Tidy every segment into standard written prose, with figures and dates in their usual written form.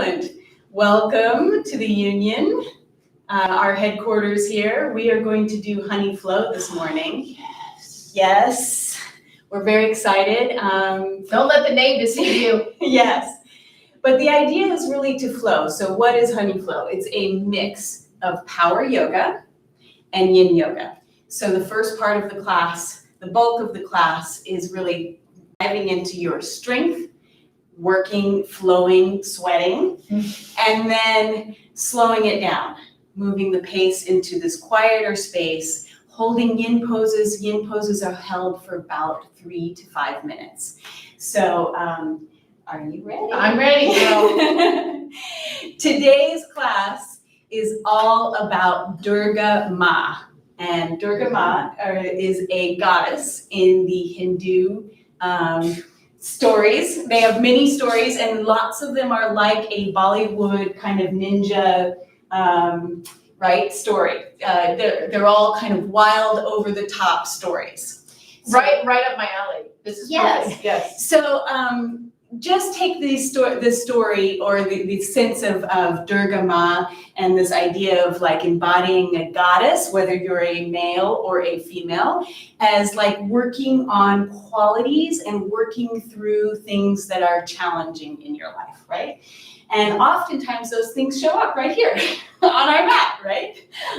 Excellent. Welcome to the Union, our headquarters here. We are going to do Honey Flow this morning. Yes. We're very excited. Don't let the name deceive you. Yes. But the idea is really to flow. So what is Honey Flow? It's a mix of power yoga and Yin Yoga. So the first part of the class, the bulk of the class, is really diving into your strength, working, flowing, sweating, and then slowing it down, moving the pace into this quieter space, holding yin poses. Yin poses are held for about 3 to 5 minutes. So are you ready? I'm ready, girl. Today's class is all about Durga Ma. And Durga Ma is a goddess in the Hindu stories. They have many stories, and lots of them are like a Bollywood kind of ninja, story. They're all kind of wild, over the top stories. So, right up my alley. This is perfect. Yes. So just take this story or the sense of Durga Ma and this idea of like embodying a goddess, whether you're a male or a female, as like working on qualities and working through things that are challenging in your life, right? And oftentimes those things show up right here on our mat, right?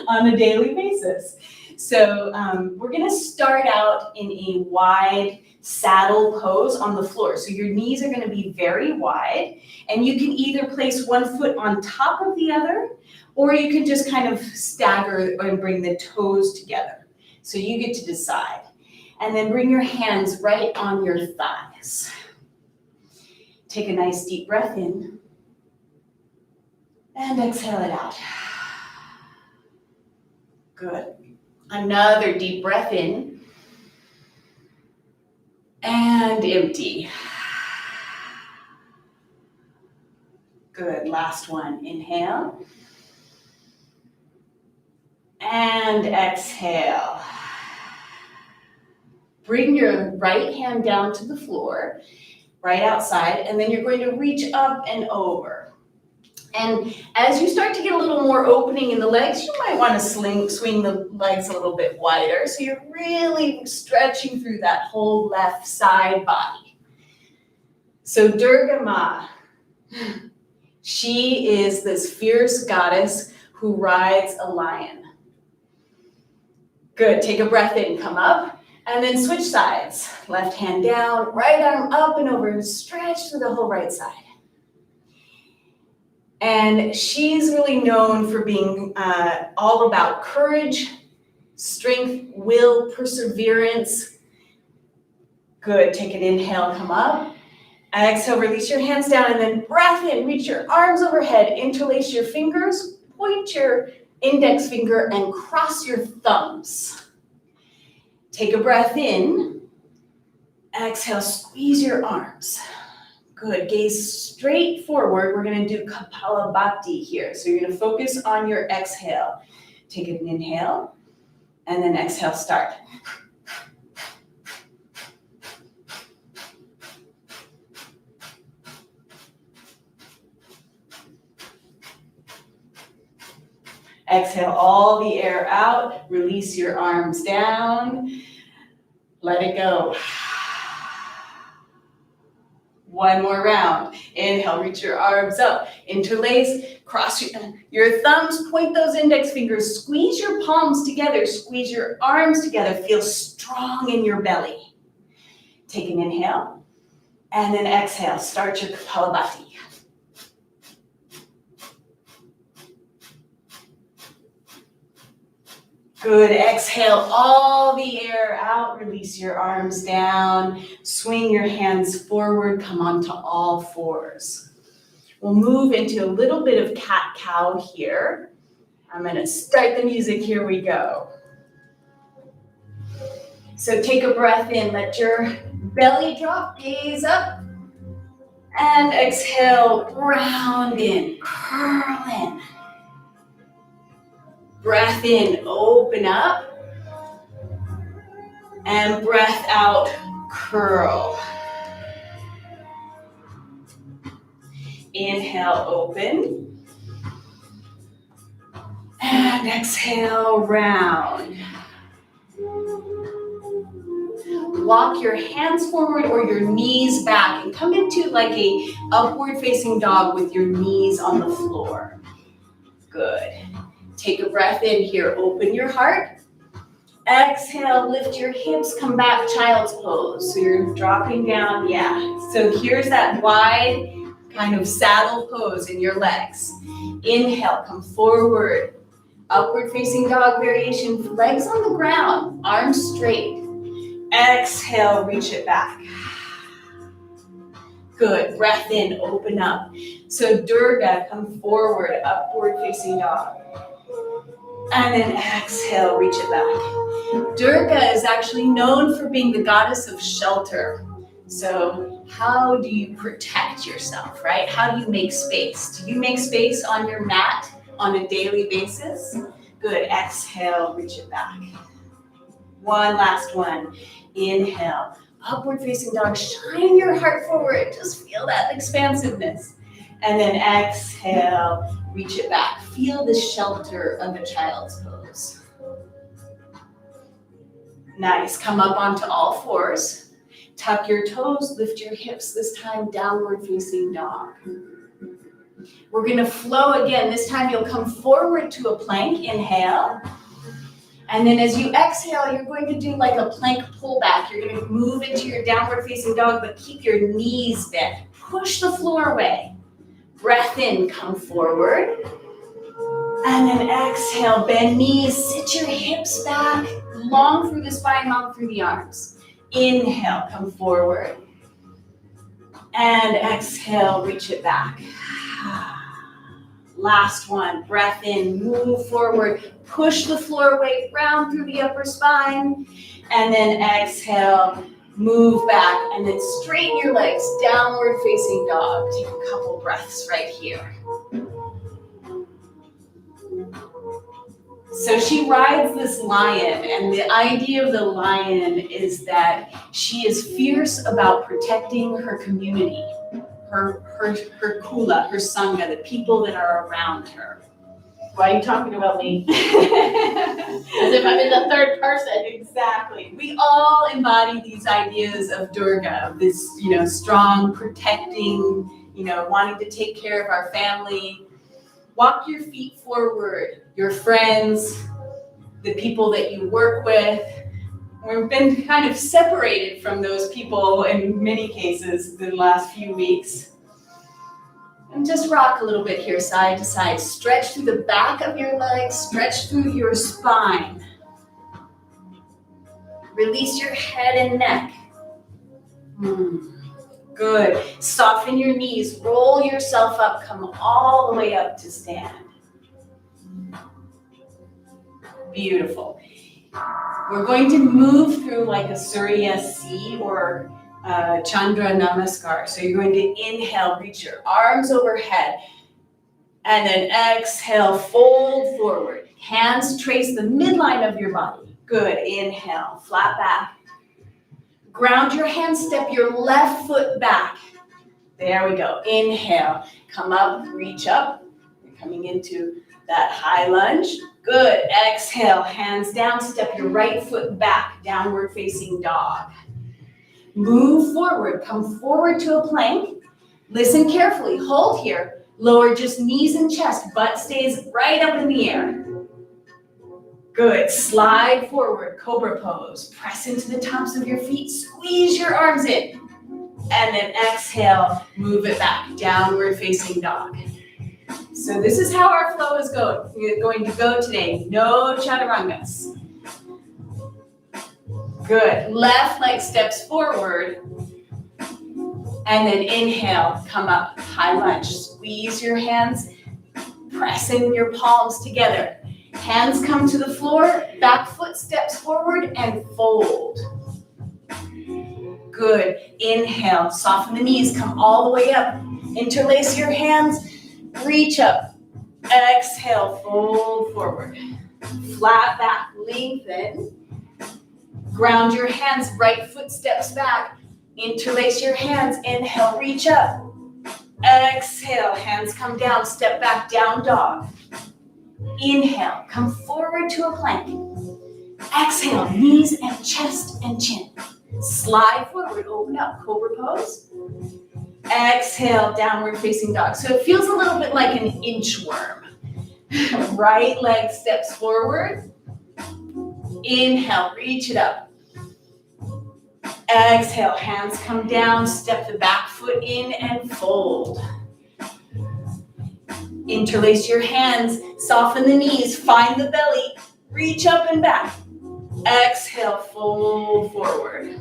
On a daily basis. So we're gonna start out in a wide saddle pose on the floor. So your knees are gonna be very wide, and you can either place one foot on top of the other, or you can just kind of stagger and bring the toes together. So you get to decide. And then bring your hands right on your thighs. Take a nice deep breath in, and exhale it out. Good. Another deep breath in, and empty. Good, last one, inhale, and exhale. Bring your right hand down to the floor, right outside, and then you're going to reach up and over. And as you start to get a little more opening in the legs, you might want to swing the legs a little bit wider. So you're really stretching through that whole left side body. So Durga Ma, she is this fierce goddess who rides a lion. Good, take a breath in, come up, and then switch sides. Left hand down, right arm up and over, stretch through the whole right side. And she's really known for being all about courage, strength, will, perseverance. Good, take an inhale, come up. Exhale, release your hands down, and then breath in, reach your arms overhead, interlace your fingers, point your index finger and cross your thumbs. Take a breath in. Exhale, squeeze your arms. Good, gaze straight forward. We're gonna do Kapalabhati here. So you're gonna focus on your exhale. Take an inhale, and then exhale, start. Exhale all the air out, release your arms down, let it go. One more round. Inhale, reach your arms up, interlace, cross your thumbs, point those index fingers, squeeze your palms together, squeeze your arms together, feel strong in your belly. Take an inhale, and then exhale, start your Kapalabhati. Good, exhale all the air out, release your arms down, swing your hands forward, come onto all fours. We'll move into a little bit of cat-cow here. I'm gonna start the music, here we go. So take a breath in, let your belly drop, gaze up, and exhale, round in, curl in. Breath in, open up, and breath out, curl. Inhale, open. And exhale, round. Walk your hands forward or your knees back and come into like a upward facing dog with your knees on the floor. Good. Take a breath in here, open your heart. Exhale, lift your hips, come back, child's pose. So you're dropping down, So here's that wide kind of saddle pose in your legs. Inhale, come forward. Upward facing dog variation, legs on the ground, arms straight. Exhale, reach it back. Good, breath in, open up. So Durga, come forward, upward facing dog. And then exhale, reach it back. Durga is actually known for being the goddess of shelter. So how do you protect yourself, right? How do you make space? Do you make space on your mat on a daily basis? Good, exhale, reach it back. One last one. Inhale, upward facing dog, shine your heart forward. Just feel that expansiveness. And then exhale, reach it back. Feel the shelter of a child's pose. Nice, come up onto all fours. Tuck your toes, lift your hips, this time downward facing dog. We're gonna flow again. This time you'll come forward to a plank, inhale. And then as you exhale, you're going to do like a plank pullback. You're gonna move into your downward facing dog, but keep your knees bent. Push the floor away. Breath in, come forward. And then exhale, bend knees, sit your hips back, long through the spine, long through the arms. Inhale, come forward. And exhale, reach it back. Last one, breath in, move forward, push the floor weight round through the upper spine, and then exhale, move back, and then straighten your legs, downward facing dog. Take a couple breaths right here. So she rides this lion, and the idea of the lion is that she is fierce about protecting her community. Her kula, her sangha, the people that are around her. Why are you talking about me? As if I'm in the third person. Exactly. We all embody these ideas of Durga, of this, strong, protecting, wanting to take care of our family. Walk your feet forward, your friends, the people that you work with. We've been kind of separated from those people in many cases the last few weeks. And just rock a little bit here, side to side. Stretch through the back of your legs, stretch through your spine. Release your head and neck. Good. Soften your knees, roll yourself up, come all the way up to stand. Beautiful. We're going to move through like a Surya C or Chandra Namaskar. So you're going to inhale, reach your arms overhead, and then exhale, fold forward. Hands trace the midline of your body. Good, inhale, flat back. Ground your hands, step your left foot back. There we go, inhale, come up, reach up. You're coming into that high lunge. Good, exhale, hands down, step your right foot back, downward facing dog. Move forward, come forward to a plank. Listen carefully, hold here. Lower just knees and chest, butt stays right up in the air. Good, slide forward, cobra pose. Press into the tops of your feet, squeeze your arms in. And then exhale, move it back, downward facing dog. So this is how our flow is going to go today. No chaturangas. Good. Left leg steps forward. And then inhale, come up, high lunge. Squeeze your hands, press in your palms together. Hands come to the floor, back foot steps forward and fold. Good. Inhale, soften the knees, come all the way up. Interlace your hands, reach up. Exhale, fold forward. Flat back, lengthen. Ground your hands, right foot steps back. Interlace your hands, inhale, reach up. Exhale, hands come down, step back, down dog. Inhale, come forward to a plank. Exhale, knees and chest and chin. Slide forward, open up, cobra pose. Exhale, downward facing dog. So it feels a little bit like an inchworm. Right leg steps forward. Inhale, reach it up. Exhale, hands come down, step the back foot in and fold. Interlace your hands, soften the knees, find the belly, reach up and back. Exhale, fold forward.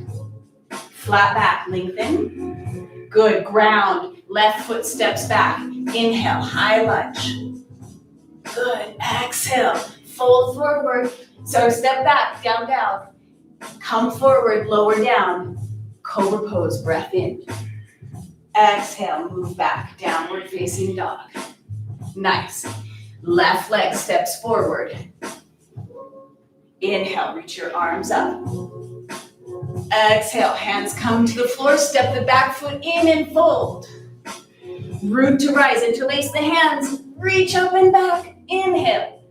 Flat back, lengthen. Good, ground, left foot steps back. Inhale, high lunge. Good, exhale, fold forward. So step back, down, down. Come forward, lower down. Cobra pose, breath in. Exhale, move back, downward facing dog. Nice. Left leg steps forward. Inhale, reach your arms up. Exhale, hands come to the floor, step the back foot in and fold. Root to rise, interlace the hands, reach up and back. Inhale.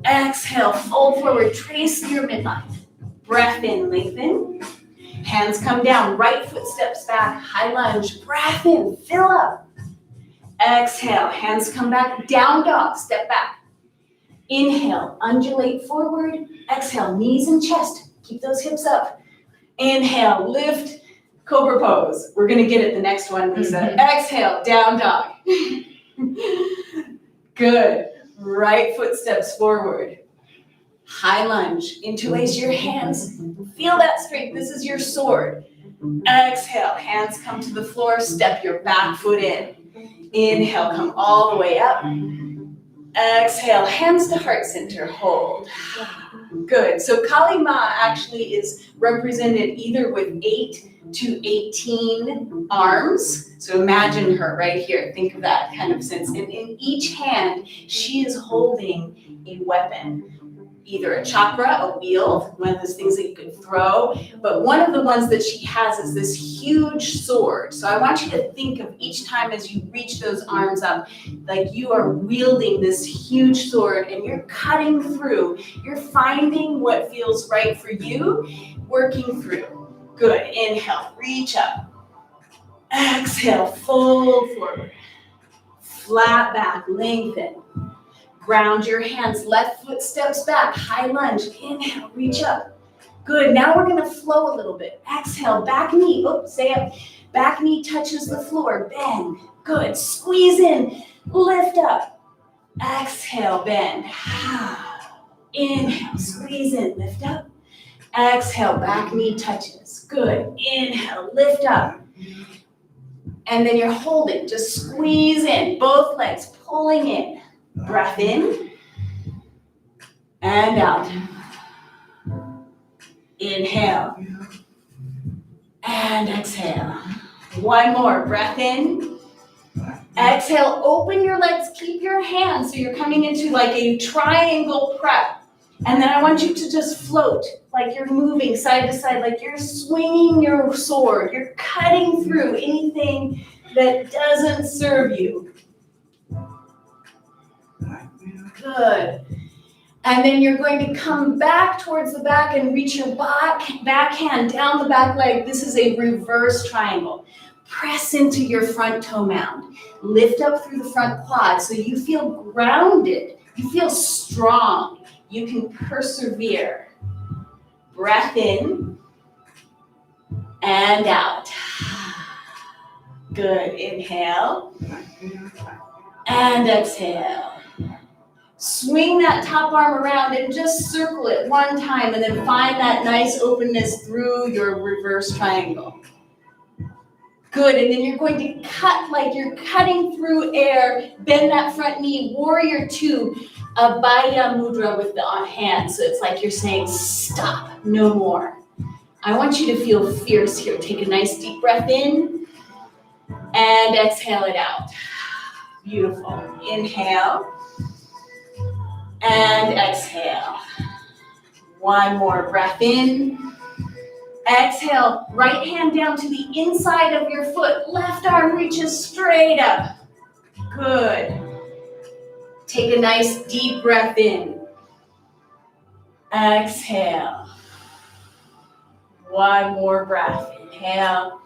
Exhale, fold forward, trace your midline. Breath in, lengthen. Hands come down, right foot steps back, high lunge. Breath in, fill up. Exhale, hands come back, down dog, step back. Inhale, undulate forward. Exhale, knees and chest. Keep those hips up. Inhale, lift, cobra pose. We're gonna get it the next one, Lisa. Exhale, down dog. Good. Right foot steps forward. High lunge, interlace your hands. Feel that strength, this is your sword. Exhale, hands come to the floor, step your back foot in. Inhale, come all the way up. Exhale, hands to heart center, hold. Good, so Kali Ma actually is represented either with 8 to 18 arms. So imagine her right here, think of that kind of sense. And in each hand, she is holding a weapon. Either a chakra, a wheel, one of those things that you could throw, but one of the ones that she has is this huge sword. So I want you to think of each time as you reach those arms up, like you are wielding this huge sword and you're cutting through. You're finding what feels right for you, working through. Good, inhale, reach up. Exhale, fold forward. Flat back, lengthen. Ground your hands, left foot steps back, high lunge, inhale, reach up. Good, now we're gonna flow a little bit. Exhale, back knee, stay up. Back knee touches the floor, bend. Good, squeeze in, lift up. Exhale, bend. Inhale, squeeze in, lift up. Exhale, back knee touches. Good, inhale, lift up. And then you're holding, just squeeze in, both legs pulling in. Breath in and out. Inhale and exhale. One more, breath in. Exhale, open your legs, keep your hands. So you're coming into like a triangle prep. And then I want you to just float, like you're moving side to side, like you're swinging your sword. You're cutting through anything that doesn't serve you. Good. And then you're going to come back towards the back and reach your back hand down the back leg. This is a reverse triangle. Press into your front toe mound. Lift up through the front quad so you feel grounded. You feel strong. You can persevere. Breath in and out. Good. Inhale and exhale. Swing that top arm around and just circle it one time and then find that nice openness through your reverse triangle. Good, and then you're going to cut like you're cutting through air, bend that front knee, warrior two, abhaya mudra with the hand. So it's like you're saying, stop, no more. I want you to feel fierce here. Take a nice deep breath in and exhale it out. Beautiful. Inhale. And exhale. One more breath in Exhale, right hand down to the inside of your foot. Left arm reaches straight up. Good. Take a nice deep breath in. Exhale. One more breath. Inhale.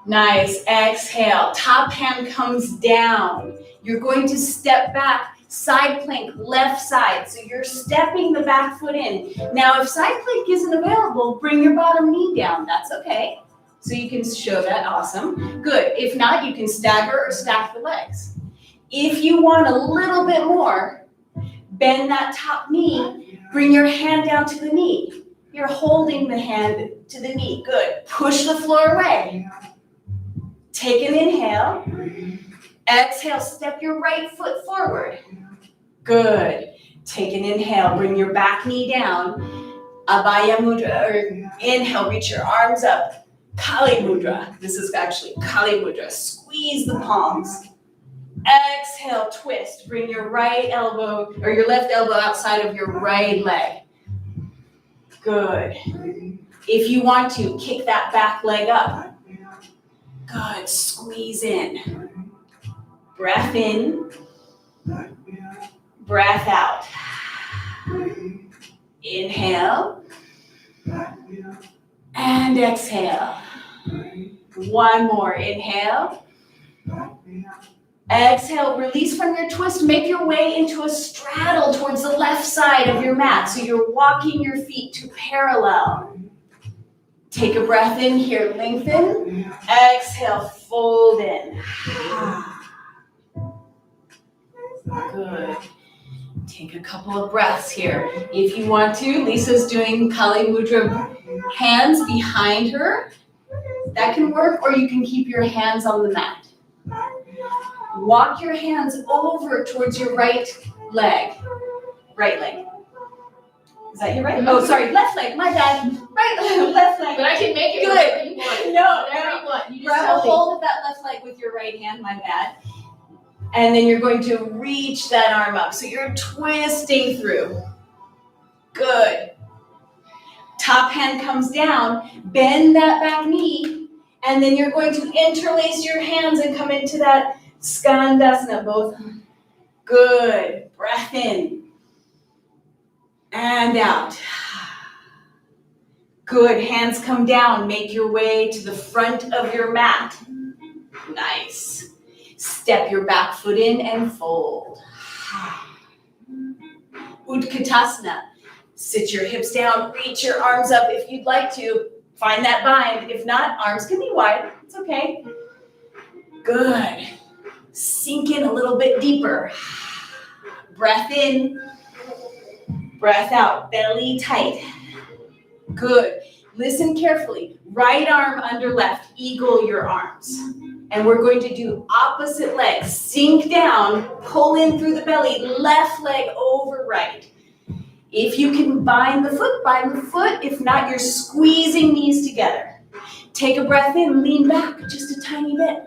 Nice. Exhale. Top hand comes down. You're going to step back. Side plank, left side. So you're stepping the back foot in. Now, if side plank isn't available, bring your bottom knee down. That's okay. So you can show that. Awesome. Good. If not, you can stagger or stack the legs. If you want a little bit more, bend that top knee. Bring your hand down to the knee. You're holding the hand to the knee. Good. Push the floor away. Take an inhale. Exhale, step your right foot forward. Good. Take an inhale. Bring your back knee down. Abhaya Mudra, or inhale, reach your arms up. Kali Mudra. This is actually Kali Mudra. Squeeze the palms. Exhale, twist. Bring your right elbow, or your left elbow outside of your right leg. Good. If you want to, kick that back leg up. Good. Squeeze in. Breath in. Breath out. Inhale. And exhale. One more. Inhale. Exhale. Release from your twist. Make your way into a straddle towards the left side of your mat. So you're walking your feet to parallel. Take a breath in here. Lengthen. Exhale. Fold in. Good. Take a couple of breaths here. If you want to, Lisa's doing Kali Mudra, hands behind her. That can work, or you can keep your hands on the mat. Walk your hands over towards your right leg. Right leg. Is that your right? Oh, sorry, left leg. My bad. Right leg, left leg. But I can make it good. whatever you want. No, Whatever you want. You just grab a tell me. hold of that left leg with your right hand. My bad. And then you're going to reach that arm up. So you're twisting through. Good. Top hand comes down. Bend that back knee. And then you're going to interlace your hands and come into that Skandasana. Both. Good. Breath in. And out. Good. Hands come down. Make your way to the front of your mat. Nice. Step your back foot in and fold. Utkatasana. Sit your hips down, reach your arms up if you'd like to. Find that bind. If not, arms can be wide. It's okay. Good. Sink in a little bit deeper. Breath in. Breath out. Belly tight. Good. Listen carefully. Right arm under left. Eagle your arms. And we're going to do opposite legs. Sink down, pull in through the belly, left leg over right. If you can bind the foot, bind the foot. If not, you're squeezing knees together. Take a breath in, lean back just a tiny bit.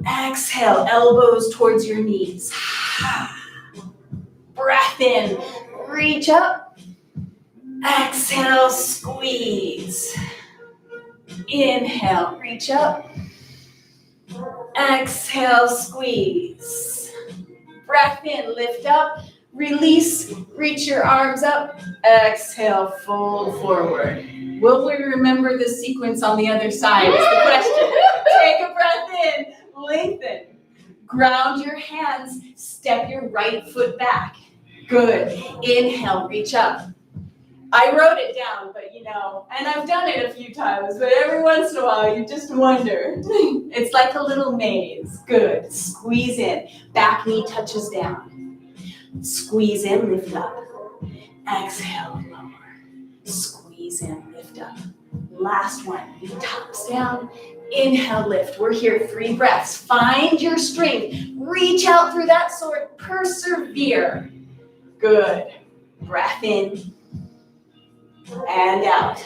Exhale, elbows towards your knees. Breath in, reach up. Exhale, squeeze. Inhale, reach up. Exhale, squeeze. Breath in, lift up, release, reach your arms up. Exhale, fold forward. Will we remember this sequence on the other side is the question. Take a breath in, lengthen. Ground your hands, step your right foot back. Good. Inhale, reach up. I wrote it down, but and I've done it a few times, but every once in a while you just wonder. It's like a little maze. Good. Squeeze in. Back knee touches down. Squeeze in, lift up. Exhale, lower. Squeeze in, lift up. Last one. Tops down. Inhale, lift. We're here 3 breaths. Find your strength. Reach out through that sword. Persevere. Good. Breath in. And out.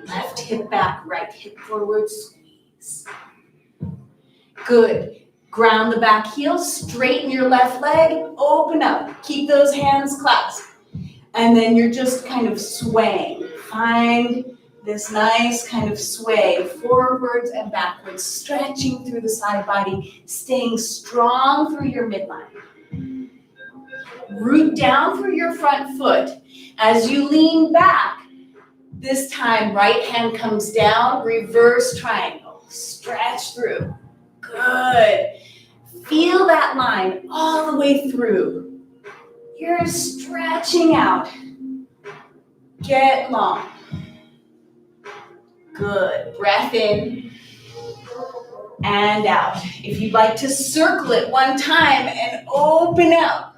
Left hip back, right hip forward, squeeze. Good. Ground the back heel, straighten your left leg, open up. Keep those hands clasped. And then you're just kind of swaying. Find this nice kind of sway, forwards and backwards, stretching through the side body, staying strong through your midline. Root down through your front foot. As you lean back, this time right hand comes down, reverse triangle. Stretch through. Good. Feel that line all the way through. You're stretching out. Get long. Good. Breath in and out. If you'd like to circle it one time and open up.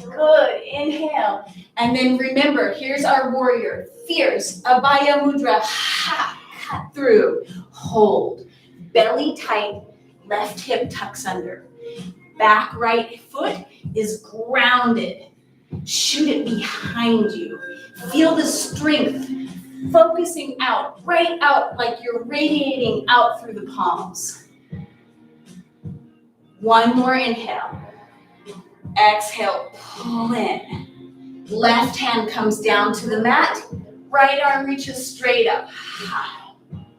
Good. Inhale. And then remember, here's our warrior. Fierce. Abhaya mudra. Ha. Cut through. Hold. Belly tight. Left hip tucks under. Back right foot is grounded. Shoot it behind you. Feel the strength. Focusing out, right out, like you're radiating out through the palms. One more inhale. Exhale, pull in. Left hand comes down to the mat. Right arm reaches straight up.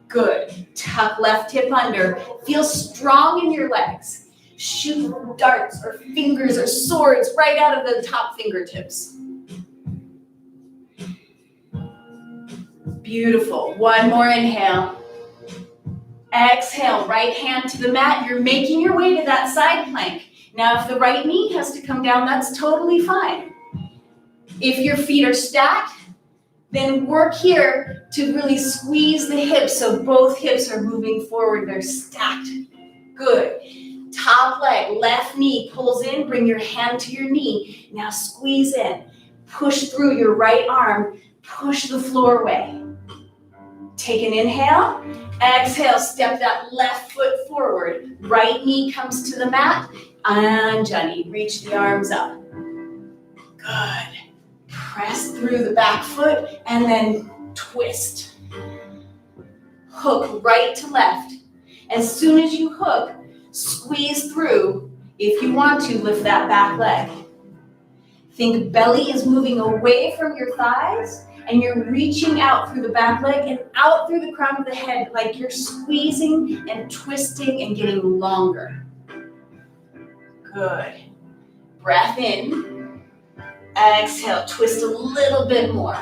Good. Tuck left hip under. Feel strong in your legs. Shoot darts or fingers or swords right out of the top fingertips. Beautiful. One more inhale. Exhale, right hand to the mat. You're making your way to that side plank. Now, if the right knee has to come down, that's totally fine. If your feet are stacked, then work here to really squeeze the hips so both hips are moving forward. They're stacked. Good. Top leg, left knee pulls in. Bring your hand to your knee. Now squeeze in. Push through your right arm. Push the floor away. Take an inhale. Exhale, step that left foot forward. Right knee comes to the mat. Anjali, reach the arms up. Good. Press through the back foot and then twist. Hook right to left. As soon as you hook, squeeze through. If you want to, lift that back leg. Think belly is moving away from your thighs and you're reaching out through the back leg and out through the crown of the head like you're squeezing and twisting and getting longer. Good. Breath in. Exhale, twist a little bit more.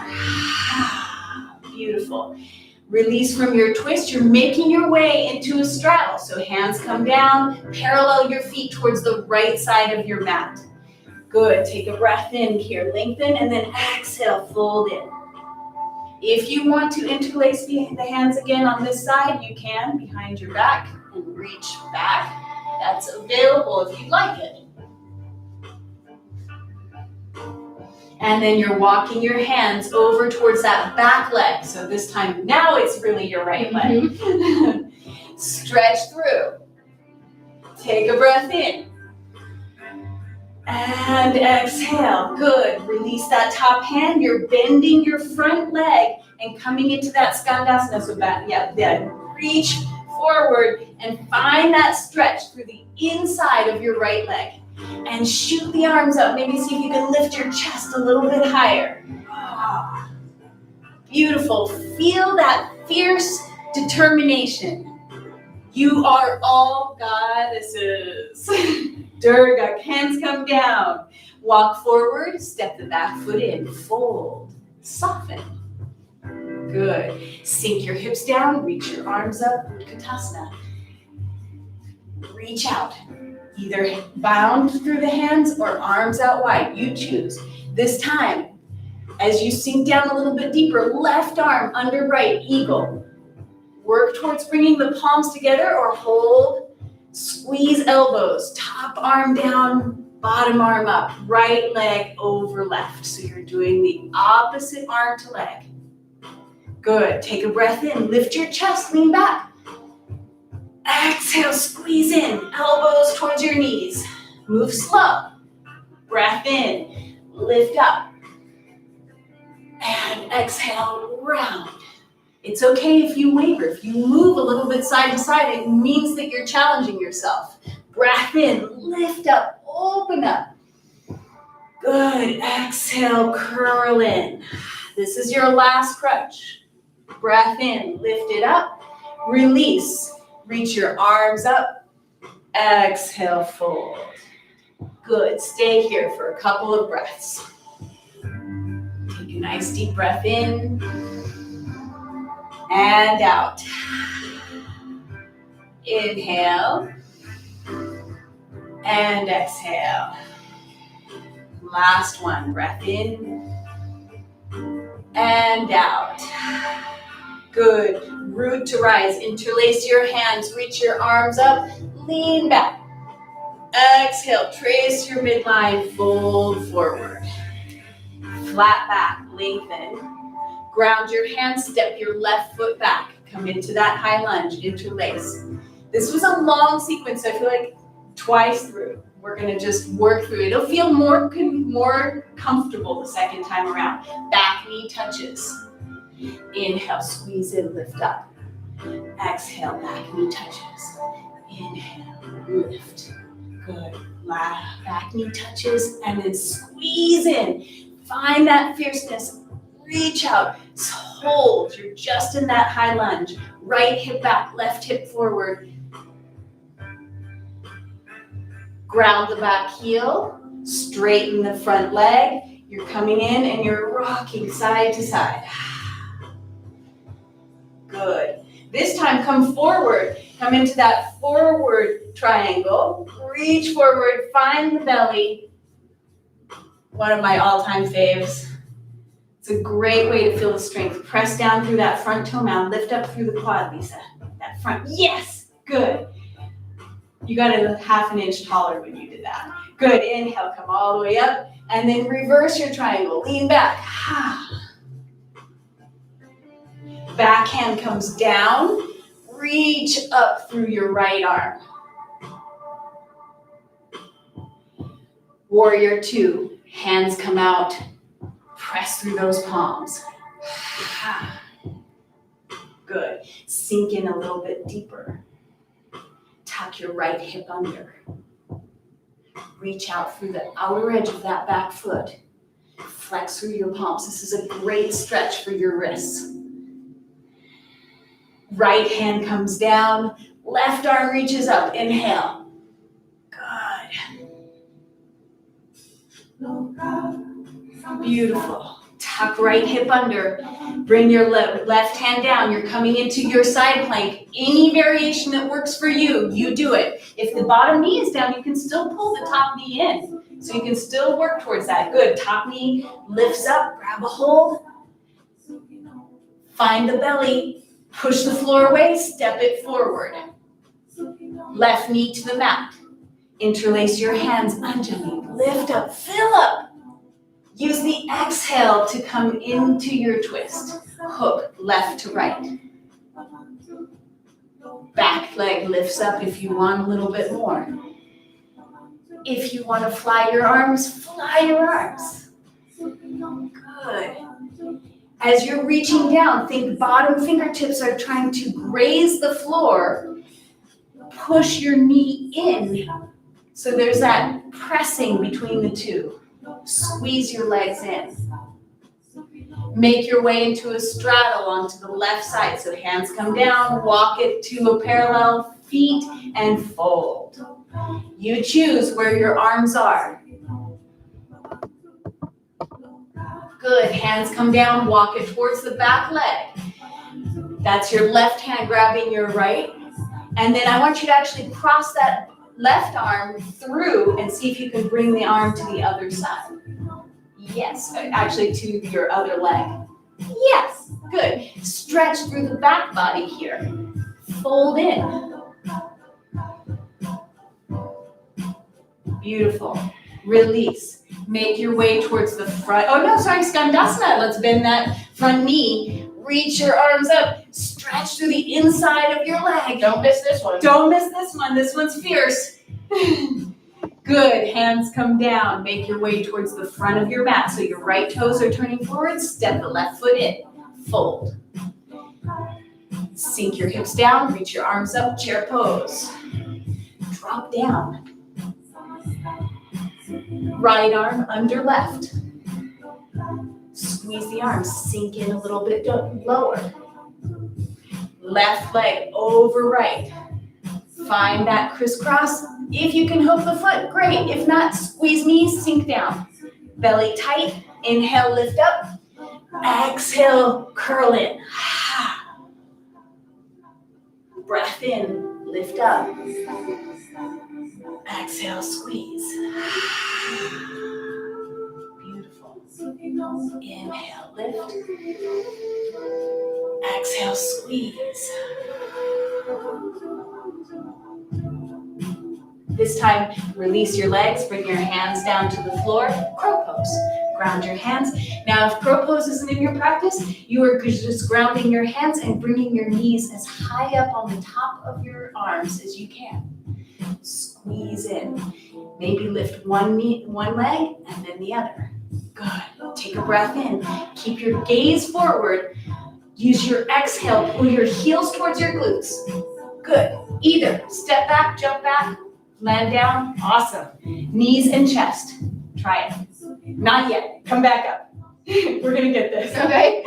Beautiful. Release from your twist. You're making your way into a straddle. So hands come down, parallel your feet towards the right side of your mat. Good. Take a breath in here. Lengthen and then exhale, fold in. If you want to interlace the hands again on this side, you can behind your back and reach back. That's available if you'd like it. And then you're walking your hands over towards that back leg. So this time, now it's really your right leg. Stretch through. Take a breath in. And exhale. Good. Release that top hand. You're bending your front leg and coming into that skandasana. So back, then reach forward and find that stretch through the inside of your right leg. And shoot the arms up. Maybe see if you can lift your chest a little bit higher. Beautiful. Feel that fierce determination. You are all goddesses. Durga, hands come down. Walk forward, step the back foot in. Fold, soften. Good. Sink your hips down, reach your arms up, Utkatasana. Reach out. Either bound through the hands or arms out wide, you choose. This time, as you sink down a little bit deeper, left arm under right, eagle. Work towards bringing the palms together or hold, squeeze elbows, top arm down, bottom arm up, right leg over left. So you're doing the opposite arm to leg. Good, take a breath in, lift your chest, lean back. Exhale, squeeze in, elbows towards your knees. Move slow. Breath in, lift up. And exhale, round. It's okay if you waver. If you move a little bit side to side, it means that you're challenging yourself. Breath in, lift up, open up. Good, exhale, curl in. This is your last crunch. Breath in, lift it up, release. Reach your arms up, exhale, fold. Good, stay here for a couple of breaths. Take a nice deep breath in and out. Inhale and exhale. Last one, breath in and out. Good, root to rise, interlace your hands, reach your arms up, lean back. Exhale, trace your midline, fold forward. Flat back, lengthen. Ground your hands, step your left foot back. Come into that high lunge, interlace. This was a long sequence, so I feel like twice through. We're gonna just work through it. It'll feel more comfortable the second time around. Back knee touches. Inhale, squeeze in, lift up. Exhale, back knee touches. Inhale, lift. Good. Back knee touches and then squeeze in. Find that fierceness. Reach out. Hold. You're just in that high lunge. Right hip back, left hip forward. Ground the back heel. Straighten the front leg. You're coming in and you're rocking side to side. Good. This time come forward. Come into that forward triangle. Reach forward, find the belly. One of my all-time faves. It's a great way to feel the strength. Press down through that front toe mound. Lift up through the quad, Lisa. That front. Yes. Good. You got a half an inch taller when you did that. Good. Inhale, come all the way up. And then reverse your triangle. Lean back. Back hand comes down. Reach up through your right arm. Warrior two. Hands come out. Press through those palms. Good. Sink in a little bit deeper. Tuck your right hip under. Reach out through the outer edge of that back foot. Flex through your palms. This is a great stretch for your wrists. Right hand comes down. Left arm reaches up. Inhale. Good. Beautiful. Tuck right hip under. Bring your left hand down. You're coming into your side plank. Any variation that works for you, you do it. If the bottom knee is down, you can still pull the top knee in. So you can still work towards that. Good. Top knee lifts up. Grab a hold. Find the belly. Push the floor away. Step it forward. Left knee to the mat. Interlace your hands underneath. Lift up. Fill up. Use the exhale to come into your twist. Hook left to right. Back leg lifts up if you want a little bit more. If you want to fly your arms, fly your arms. Good. As you're reaching down, think bottom fingertips are trying to graze the floor. Push your knee in. So there's that pressing between the two. Squeeze your legs in. Make your way into a straddle onto the left side. So the hands come down, walk it to a parallel feet, and fold. You choose where your arms are. Good. Hands come down, walk it towards the back leg. That's your left hand grabbing your right. And then I want you to actually cross that left arm through and see if you can bring the arm to the other side. Yes, actually to your other leg. Yes, good. Stretch through the back body here. Fold in. Beautiful. Release. Make your way towards the front. Oh no, sorry, Skandasana. Let's bend that front knee. Reach your arms up. Stretch through the inside of your leg. Don't miss this one. Don't miss this one. This one's fierce. Good. Hands come down. Make your way towards the front of your mat. So your right toes are turning forward. Step the left foot in. Fold. Sink your hips down. Reach your arms up. Chair pose. Drop down. Right arm under left. Squeeze the arms, sink in a little bit lower. Left leg over right. Find that crisscross. If you can hook the foot, great. If not, squeeze knees, sink down. Belly tight, inhale, lift up. Exhale, curl in. Breath in, lift up. Exhale, squeeze. Beautiful. Inhale, lift. Exhale, squeeze. This time, release your legs, bring your hands down to the floor, crow pose. Ground your hands. Now, if crow pose isn't in your practice, you are just grounding your hands and bringing your knees as high up on the top of your arms as you can. Squeeze in. Maybe lift one leg and then the other. Good. Take a breath in. Keep your gaze forward. Use your exhale. Pull your heels towards your glutes. Good. Either step back, jump back, land down. Awesome. Knees and chest. Try it. Not yet. Come back up. We're going to get this. Okay.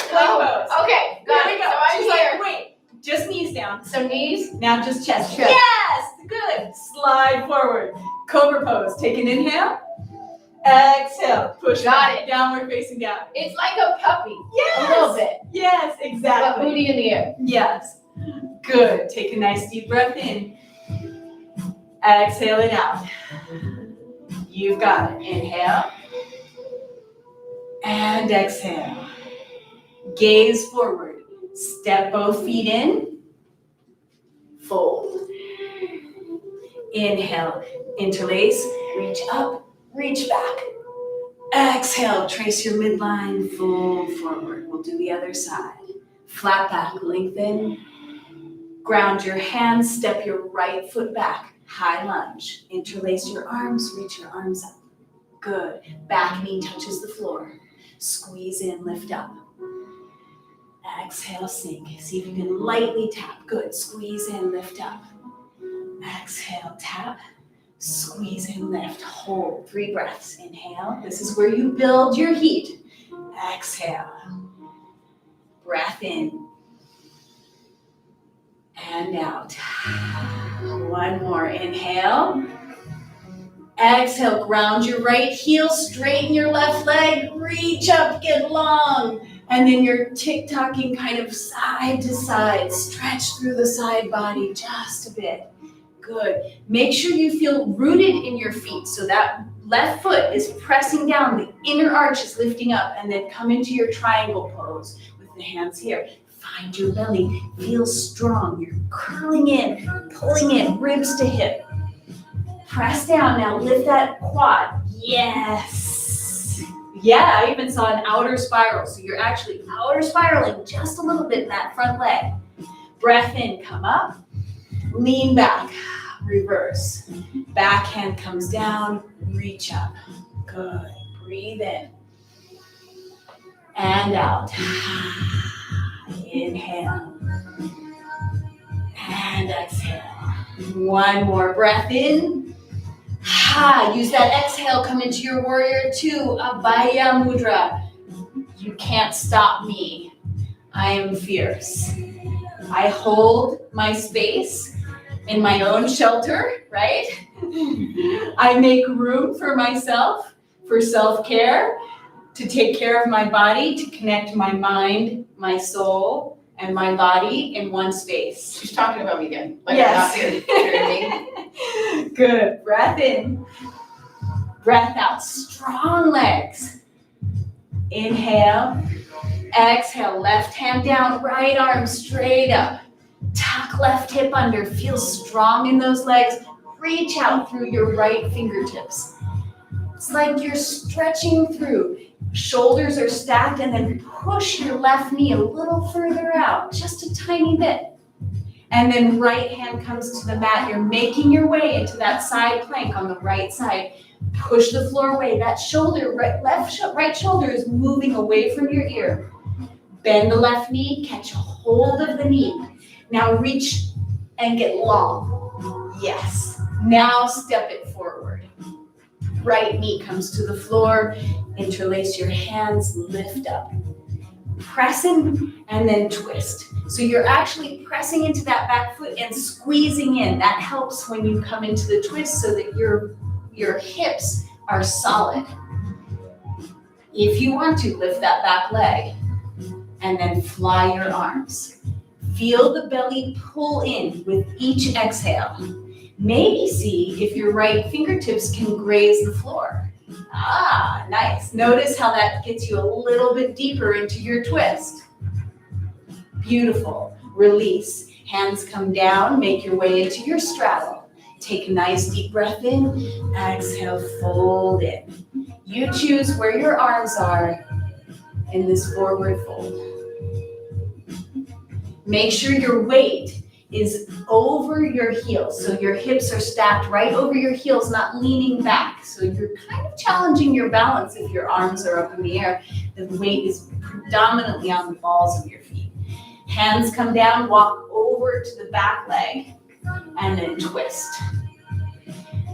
Plank pose. Okay. Got Here we it. go. So I'm Just here. wait. Just knees down. So knees. Now just chest. Chest. Yes. Good. Slide forward. Cobra pose. Take an inhale. Exhale. Push Got back. it. Downward facing down. It's like a puppy. Yes. A little bit. Yes. But Exactly. booty in the air. Yes. Good. Take a nice deep breath in. Exhale it out. You've got it. Inhale. And exhale. Gaze forward. Step both feet in. Fold. Inhale. Interlace. Reach up. Reach back. Exhale. Trace your midline. Fold forward. We'll do the other side. Flat back. Lengthen. Ground your hands. Step your right foot back. High lunge. Interlace your arms. Reach your arms up. Good. Back knee touches the floor. Squeeze in, lift up. Exhale, sink. See if you can lightly tap. Good. Squeeze in, lift up. Exhale, tap. Squeeze in, lift. Hold. 3 breaths. Inhale. This is where you build your heat. Exhale. Breath in. And out. One more. Inhale. Exhale. Ground your right heel. Straighten your left leg. Reach up. Get long. And then you're tick-tocking kind of side to side. Stretch through the side body just a bit. Good. Make sure you feel rooted in your feet. So that left foot is pressing down. The inner arch is lifting up. And then come into your triangle pose with the hands here. Find your belly, feel strong. You're curling in, pulling in, ribs to hip. Press down now, lift that quad. Yes. Yeah, I even saw an outer spiral. So you're actually outer spiraling just a little bit in that front leg. Breath in, come up. Lean back, reverse. Backhand comes down, reach up. Good, breathe in. And out. Inhale. And exhale. One more breath in. Use that exhale, come into your warrior 2, Abhaya Mudra. You can't stop me. I am fierce. I hold my space in my own shelter, right? I make room for myself, for self-care, to take care of my body, to connect my mind, my soul, and my body in one space. She's talking about me again. Like Yes. I'm not here. You know what I mean? Good. Breath in. Breath out. Strong legs. Inhale. Exhale. Left hand down. Right arm straight up. Tuck left hip under. Feel strong in those legs. Reach out through your right fingertips. It's like you're stretching through. Shoulders are stacked, and then push your left knee a little further out, just a tiny bit. And then right hand comes to the mat. You're making your way into that side plank on the right side. Push the floor away. That shoulder, right shoulder is moving away from your ear. Bend the left knee, catch a hold of the knee. Now reach and get long. Yes. Now step it forward. right knee comes to the floor. Interlace your hands, lift up. Press in and then twist. So you're actually pressing into that back foot and squeezing in. That helps when you come into the twist so that your hips are solid. If you want to, lift that back leg and then fly your arms. Feel the belly pull in with each exhale. Maybe see if your right fingertips can graze the floor. Ah, nice. Notice how that gets you a little bit deeper into your twist. Beautiful. Release. Hands come down, make your way into your straddle. Take a nice deep breath in, exhale, fold in. You choose where your arms are in this forward fold. Make sure your weight is over your heels. So your hips are stacked right over your heels, not leaning back. So you're kind of challenging your balance if your arms are up in the air. The weight is predominantly on the balls of your feet. Hands come down, walk over to the back leg, and then twist.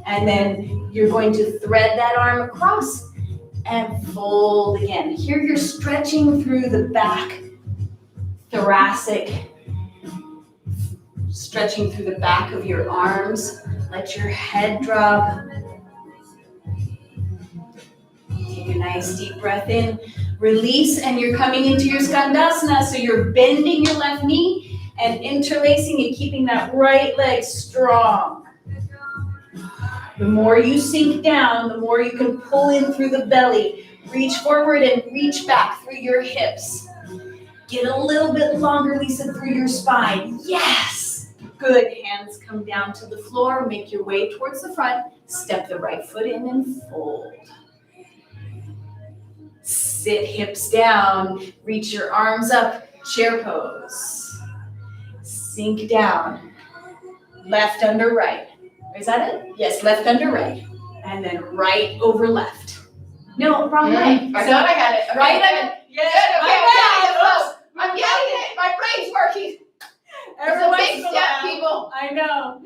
And then you're going to thread that arm across and fold again. Here you're stretching through the back thoracic, stretching through the back of your arms. Let your head drop. Take a nice deep breath in. Release, and you're coming into your Skandasana, so you're bending your left knee and interlacing and keeping that right leg strong. The more you sink down, the more you can pull in through the belly. Reach forward and reach back through your hips. Get a little bit longer, Lisa, through your spine. Yes! Good. Hands come down to the floor. Make your way towards the front. Step the right foot in and fold. Sit hips down. Reach your arms up. Chair pose. Sink down. Left under right. Is that it? Yes, left under right. And then right over left. No, wrong way. I thought I had it. Okay, Right good. under. Yes, Good, okay, my bad. I'm getting it. My brain's working. Every It's a once big in a step, while. people. I know.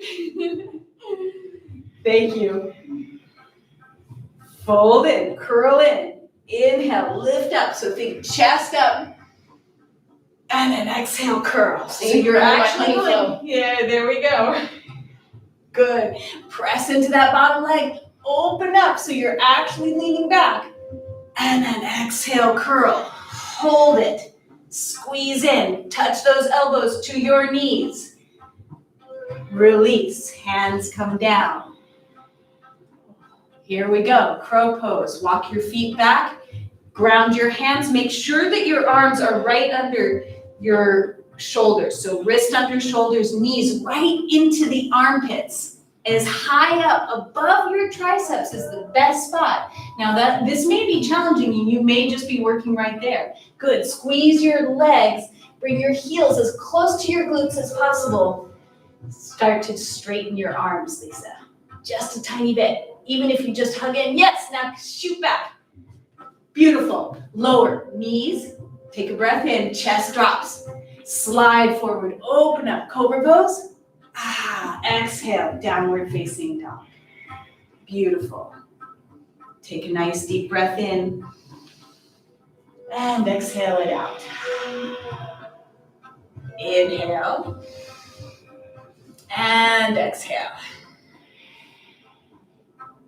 Thank you. Fold in, curl in. Inhale, lift up. So think chest up. And then exhale, curl. So you're actually going. Yeah, there we go. Good. Press into that bottom leg. Open up so you're actually leaning back. And then exhale, curl. Hold it. Squeeze in. Touch those elbows to your knees. Release. Hands come down. Here we go. Crow pose. Walk your feet back. Ground your hands. Make sure that your arms are right under your shoulders. So wrist under shoulders, knees right into the armpits. As high up above your triceps is the best spot. Now this may be challenging and you may just be working right there. Good. Squeeze your legs. Bring your heels as close to your glutes as possible. Start to straighten your arms, Lisa. Just a tiny bit. Even if you just hug in. Yes, now shoot back. Beautiful. Lower knees. Take a breath in. Chest drops. Slide forward. Open up. Cobra pose. Exhale. Downward facing dog. Beautiful. Take a nice deep breath in. And exhale it out. Inhale. And exhale.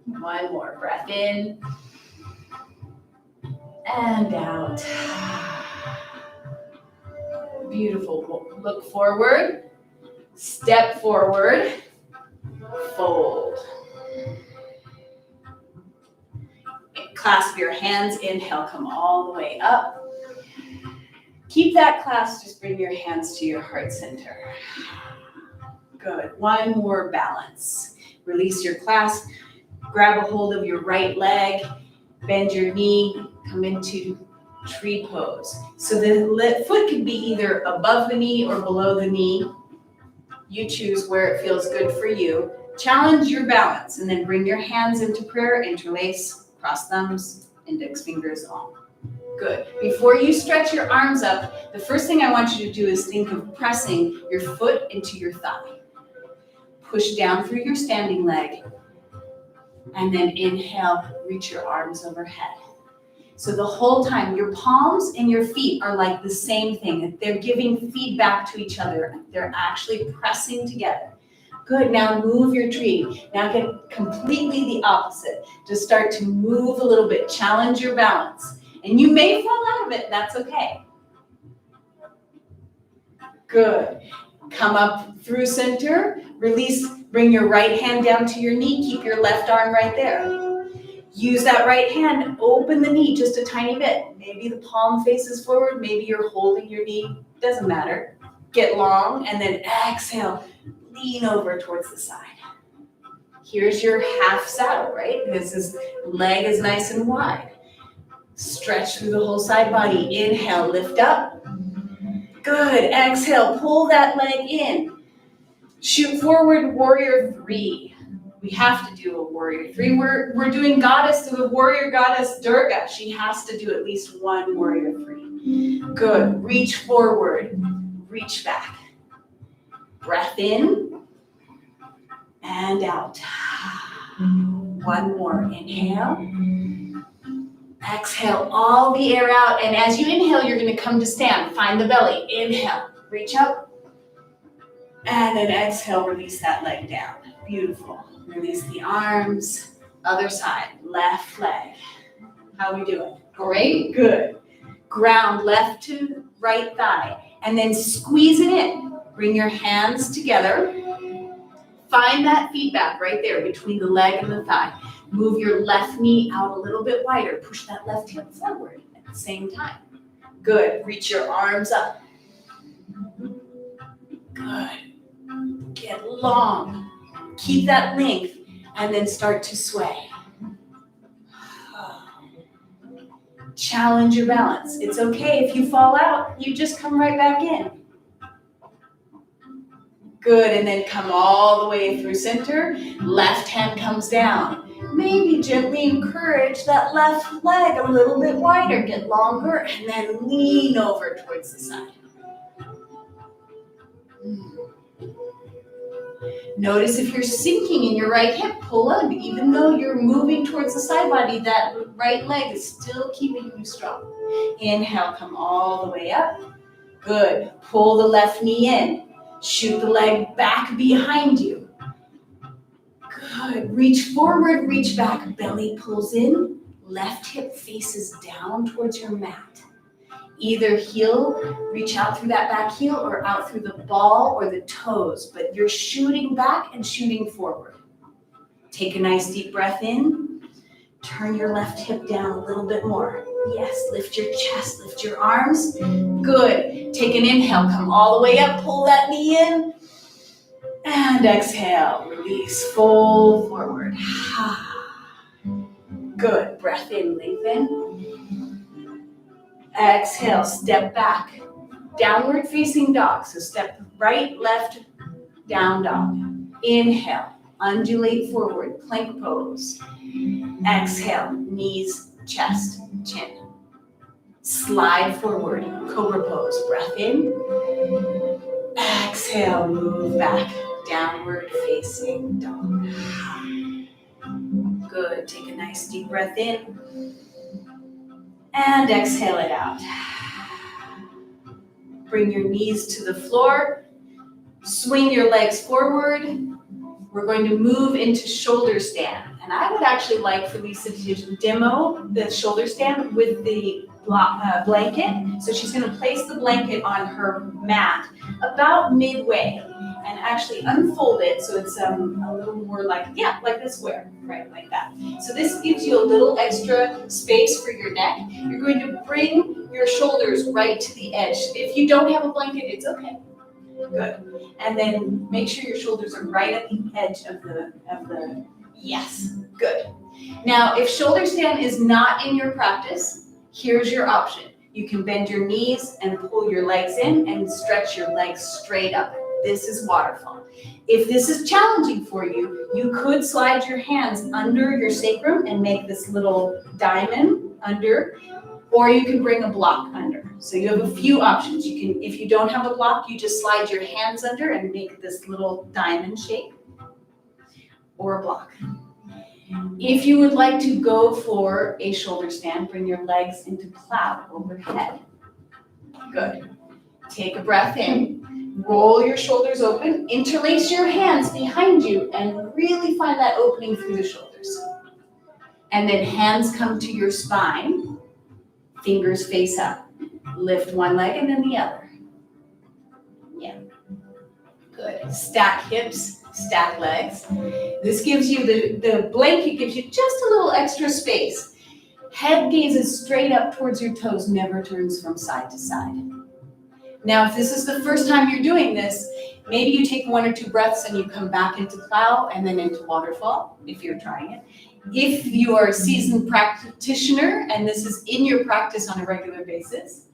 One more breath in. And out. Beautiful. Look forward. Step forward. Fold. Clasp your hands. Inhale, come all the way up. Keep that clasp. Just bring your hands to your heart center. Good. One more balance. Release your clasp. Grab a hold of your right leg. Bend your knee. Come into tree pose. So the foot can be either above the knee or below the knee. You choose where it feels good for you. Challenge your balance and then bring your hands into prayer. Interlace, cross thumbs, index fingers long. Good. Before you stretch your arms up, the first thing I want you to do is think of pressing your foot into your thigh. Push down through your standing leg. And then inhale, reach your arms overhead. So the whole time, your palms and your feet are like the same thing. They're giving feedback to each other. They're actually pressing together. Good, now move your tree. Now get completely the opposite. Just start to move a little bit, challenge your balance. And you may fall out of it, that's okay. Good. Come up through center, release, bring your right hand down to your knee, keep your left arm right there. Use that right hand, open the knee just a tiny bit. Maybe the palm faces forward, maybe you're holding your knee, doesn't matter. Get long, and then exhale, lean over towards the side. Here's your half saddle, right? Leg is nice and wide. Stretch through the whole side body. Inhale, lift up. Good, exhale, pull that leg in. Shoot forward, warrior 3. We have to do a warrior 3. We're doing the warrior goddess Durga. She has to do at least one warrior 3. Good, reach forward, reach back. Breath in and out. One more, inhale. Exhale all the air out, and as you inhale, you're gonna come to stand. Find the belly, inhale, reach up. And then exhale, release that leg down. Beautiful. Release the arms. Other side, left leg. How are we doing? Great. Good. Ground left to right thigh. And then squeeze it in. Bring your hands together. Find that feedback right there between the leg and the thigh. Move your left knee out a little bit wider. Push that left hip forward at the same time. Good. Reach your arms up. Good. Get long. Keep that length and then start to sway. Challenge your balance. It's okay if you fall out, you just come right back in. Good, and then come all the way through center. Left hand comes down. Maybe gently encourage that left leg a little bit wider. Get longer and then lean over towards the side. Notice if you're sinking in your right hip, pull up. Even though you're moving towards the side body, that right leg is still keeping you strong. Inhale, come all the way up. Good. Pull the left knee in. Shoot the leg back behind you. Good. Reach forward, reach back. Belly pulls in. Left hip faces down towards your mat. Either heel, reach out through that back heel or out through the ball or the toes, but you're shooting back and shooting forward. Take a nice deep breath in. Turn your left hip down a little bit more. Yes, lift your chest, lift your arms. Good. Take an inhale, come all the way up, pull that knee in. And exhale, release, fold forward. Good. Breath in, lengthen. Exhale, step back. Downward facing dog. So step right, left, down dog. Inhale, undulate forward, plank pose. Exhale, knees, chest, chin. Slide forward, cobra pose. Breath in. Exhale, move back. Downward facing dog. Good. Take a nice deep breath in. And exhale it out. Bring your knees to the floor. Swing your legs forward. We're going to move into shoulder stand. And I would actually like for Lisa to demo the shoulder stand with the blanket. So she's going to place the blanket on her mat about midway and actually unfold it so it's a little more like the square, right, like that. So this gives you a little extra space for your neck. You're going to bring your shoulders right to the edge. If you don't have a blanket, it's okay. Good. And then make sure your shoulders are right at the edge of the yes, good. Now, if shoulder stand is not in your practice, here's your option. You can bend your knees and pull your legs in and stretch your legs straight up. This is waterfall. If this is challenging for you, you could slide your hands under your sacrum and make this little diamond under, or you can bring a block under. So you have a few options. You can, if you don't have a block, you just slide your hands under and make this little diamond shape, or a block. If you would like to go for a shoulder stand, bring your legs into cloud overhead. Good. Take a breath in. Roll your shoulders open. Interlace your hands behind you and really find that opening through the shoulders. And then hands come to your spine. Fingers face up. Lift one leg and then the other. Yeah. Good. Stack hips, stack legs. This gives you, the blanket gives you just a little extra space. Head gazes straight up towards your toes, never turns from side to side. Now, if this is the first time you're doing this, maybe you take 1 or 2 breaths and you come back into plow and then into waterfall, if you're trying it. If you are a seasoned practitioner and this is in your practice on a regular basis,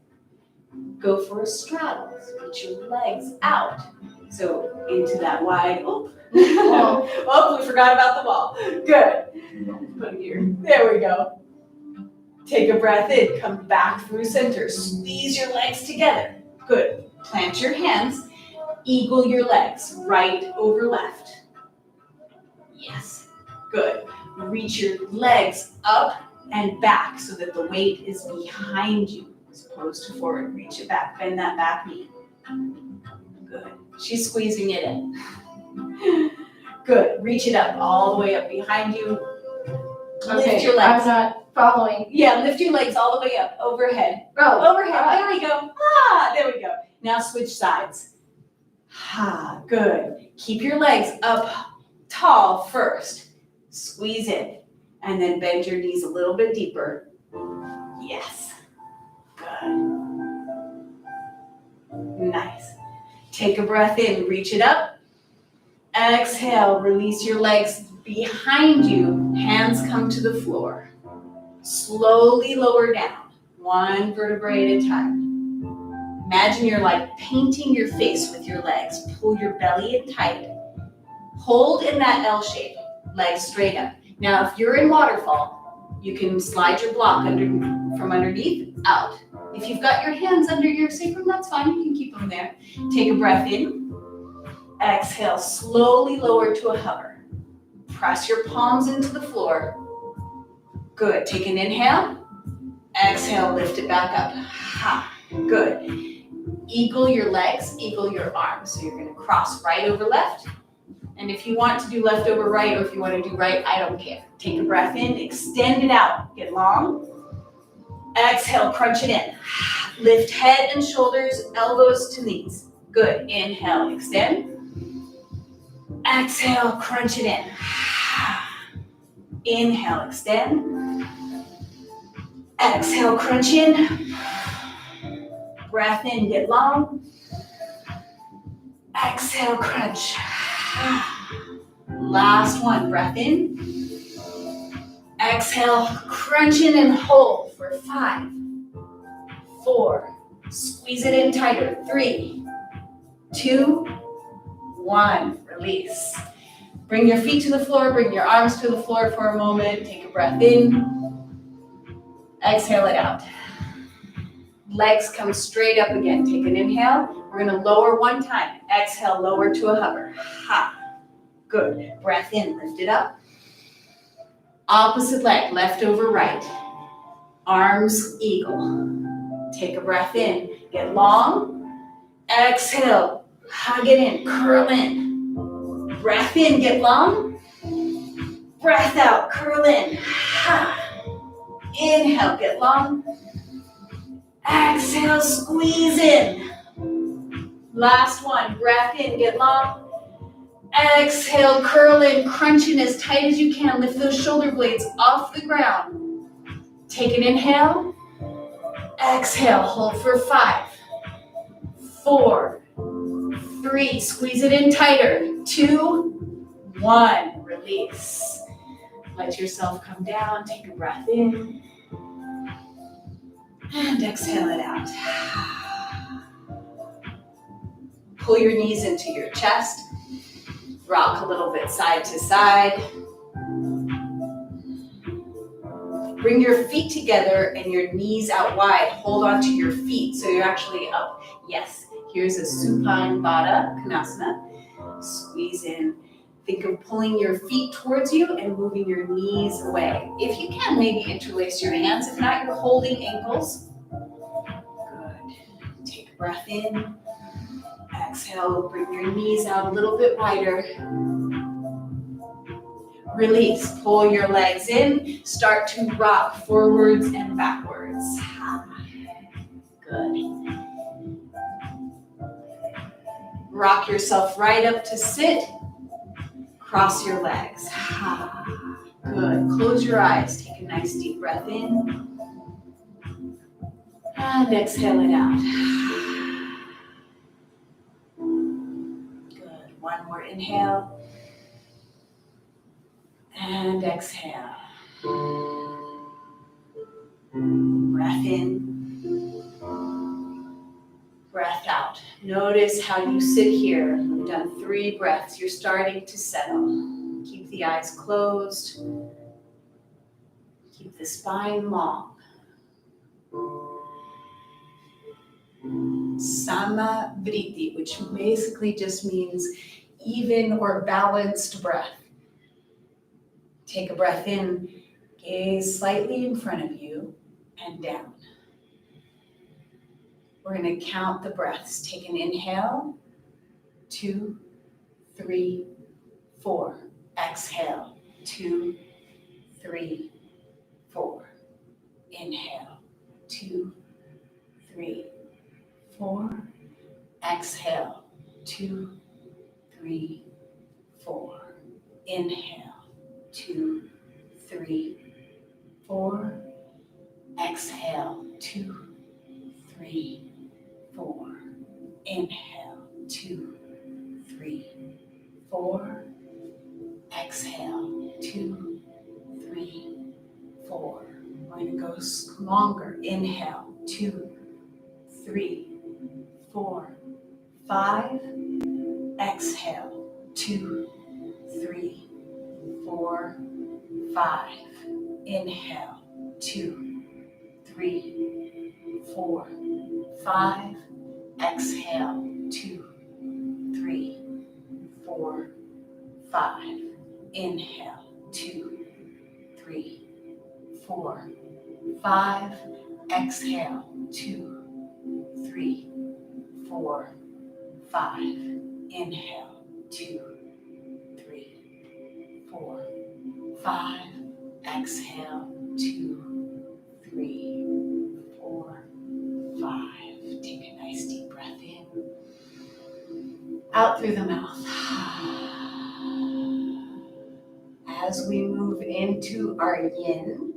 go for a straddle. Reach your legs out. So into that wide, oh, we forgot about the wall. Good. Put it here. There we go. Take a breath in, come back through center. Squeeze your legs together. Good. Plant your hands. Eagle your legs, right over left. Yes. Good. Reach your legs up and back so that the weight is behind you as opposed to forward. Reach it back. Bend that back knee. Good. She's squeezing it in. Good. Reach it up all the way up behind you. Lift your legs. I'm not following. Yeah, lift your legs all the way up, overhead. Oh, Overhead, there we go. There we go. Now switch sides. Good. Keep your legs up tall first. Squeeze in, and then bend your knees a little bit deeper. Yes. Good. Nice. Take a breath in, reach it up. Exhale, release your legs behind you. Hands come to the floor. Slowly lower down, 1 vertebrae at a time. Imagine you're like painting your face with your legs. Pull your belly in tight. Hold in that L shape, legs straight up. Now, if you're in waterfall, you can slide your block from underneath out. If you've got your hands under your sacrum, that's fine. You can keep them there. Take a breath in. Exhale, slowly lower to a hover. Press your palms into the floor. Good. Take an inhale. Exhale, lift it back up. Good. Eagle your legs, eagle your arms. So you're going to cross right over left. And if you want to do left over right, or if you want to do right, I don't care. Take a breath in, extend it out. Get long. Exhale, crunch it in. Lift head and shoulders, elbows to knees. Good. Inhale, extend. Exhale, crunch it in. Inhale, extend. Exhale, crunch in. Breath in, get long. Exhale, crunch. Last one, breath in. Exhale, crunch in and hold for 5, 4, squeeze it in tighter, 3, 2, 1, release. Bring your feet to the floor, bring your arms to the floor for a moment. Take a breath in. Exhale it out. Legs come straight up again. Take an inhale. We're gonna lower 1 time. Exhale, lower to a hover. Good. Breath in, lift it up. Opposite leg, left over right. Arms eagle. Take a breath in, get long. Exhale, hug it in, curl in. Breath in, get long. Breath out, curl in. Inhale, get long. Exhale, squeeze in. Last one, breath in, get long. Exhale, curl in, crunch in as tight as you can. Lift those shoulder blades off the ground. Take an inhale. Exhale, hold for 5, 4, 3, squeeze it in tighter. 2, 1, release. Let yourself come down, take a breath in. And exhale it out. Pull your knees into your chest. Rock a little bit side to side. Bring your feet together and your knees out wide. Hold on to your feet so you're actually up. Yes, here's a supine Baddha Konasana. Squeeze in. Think of pulling your feet towards you and moving your knees away. If you can, maybe interlace your hands. If not, you're holding ankles. Good. Take a breath in. Exhale, bring your knees out a little bit wider. Release, pull your legs in. Start to rock forwards and backwards. Good. Rock yourself right up to sit. Cross your legs. Good. Close your eyes. Take a nice deep breath in. And exhale it out. Good. One more inhale. And exhale. Breath in. Breath out. Notice how you sit here. We've done 3 breaths. You're starting to settle. Keep the eyes closed. Keep the spine long. Samavriti, which basically just means even or balanced breath. Take a breath in, gaze slightly in front of you and down. We're going to count the breaths. Take an inhale, 2, 3, 4. Exhale, 2, 3, 4. Inhale, 2, 3, 4. Exhale, 2, 3, 4. Inhale, 2, 3, 4. Exhale, 2, 3, 4. Inhale, 2, 3, 4. Exhale, 2, 3, 4. We're going to go longer. Inhale, 2, 3, 4, 5. Exhale, 2, 3, 4, 5. Inhale, 2, 3, 4, 5. Exhale, 2, 3, 4, 5. Inhale, 2, 3, 4, 5. Exhale, 2, 3, 4, 5. Inhale, 2, 3, 4, 5. Exhale, 2, 3, 4, 5. Take a nice deep breath in. Out through the mouth. As we move into our yin,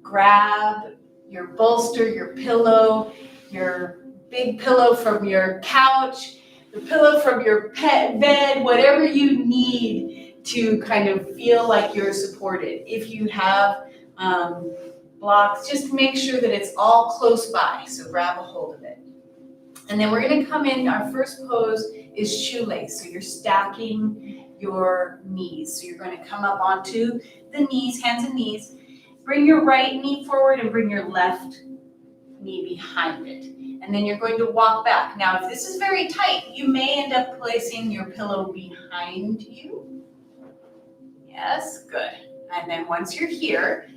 grab your bolster, your pillow, your big pillow from your couch, the pillow from your pet bed, whatever you need to kind of feel like you're supported. If you have blocks, just make sure that it's all close by, so grab a hold of it. And then we're going to come in, our first pose is shoelace, so you're stacking your knees. So you're going to come up onto the knees, hands and knees, bring your right knee forward and bring your left knee behind it. And then you're going to walk back. Now, if this is very tight, you may end up placing your pillow behind you. Yes, good. And then once you're here,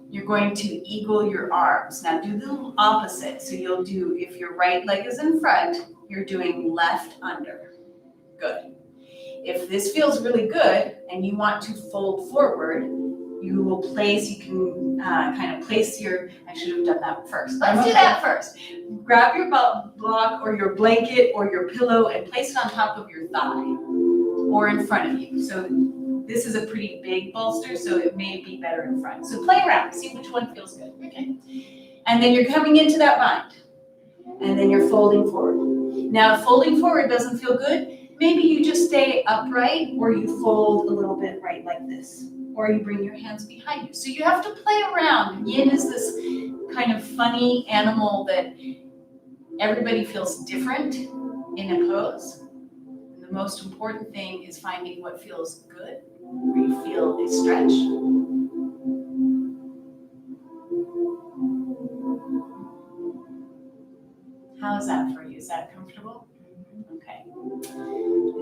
you're going to eagle your arms. Now do the opposite. So you'll do, if your right leg is in front, you're doing left under. Good. If this feels really good and you want to fold forward, you will place, you can kind of place your, I should have done that first. Let's do that first. Grab your block or your blanket or your pillow and place it on top of your thigh or in front of you. So this is a pretty big bolster, so it may be better in front. So play around, see which one feels good. Okay. And then you're coming into that bind. And then you're folding forward. Now, if folding forward doesn't feel good, maybe you just stay upright or you fold a little bit right like this. Or you bring your hands behind you. So you have to play around. Yin is this kind of funny animal that everybody feels different in a pose. And the most important thing is finding what feels good, where you feel a stretch. How is that for you? Is that comfortable? Okay.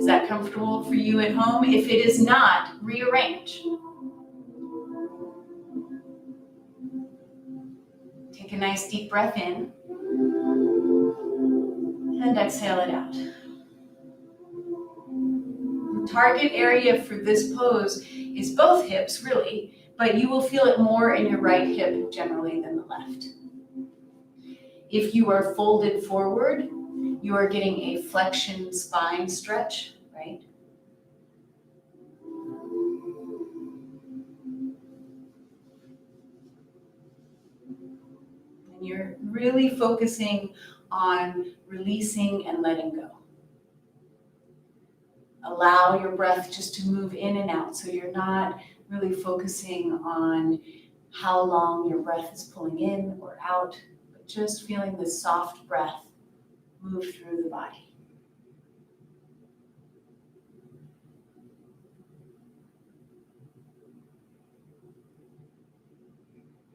Is that comfortable for you at home? If it is not, rearrange. Take a nice deep breath in and exhale it out. The target area for this pose is both hips, really, but you will feel it more in your right hip generally than the left. If you are folded forward, you are getting a flexion spine stretch, right? And you're really focusing on releasing and letting go. Allow your breath just to move in and out, so you're not really focusing on how long your breath is pulling in or out, but just feeling the soft breath move through the body.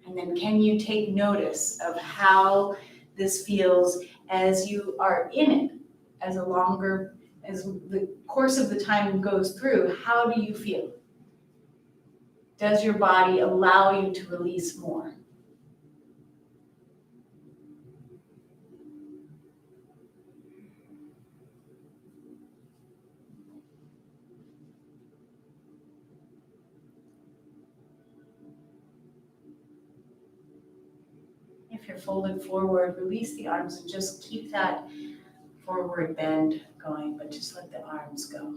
And then can you take notice of how this feels as you are in it, as the course of the time goes through? How do you feel? Does your body allow you to release more? If you're folded forward, release the arms and just keep that forward bend going, but just let the arms go.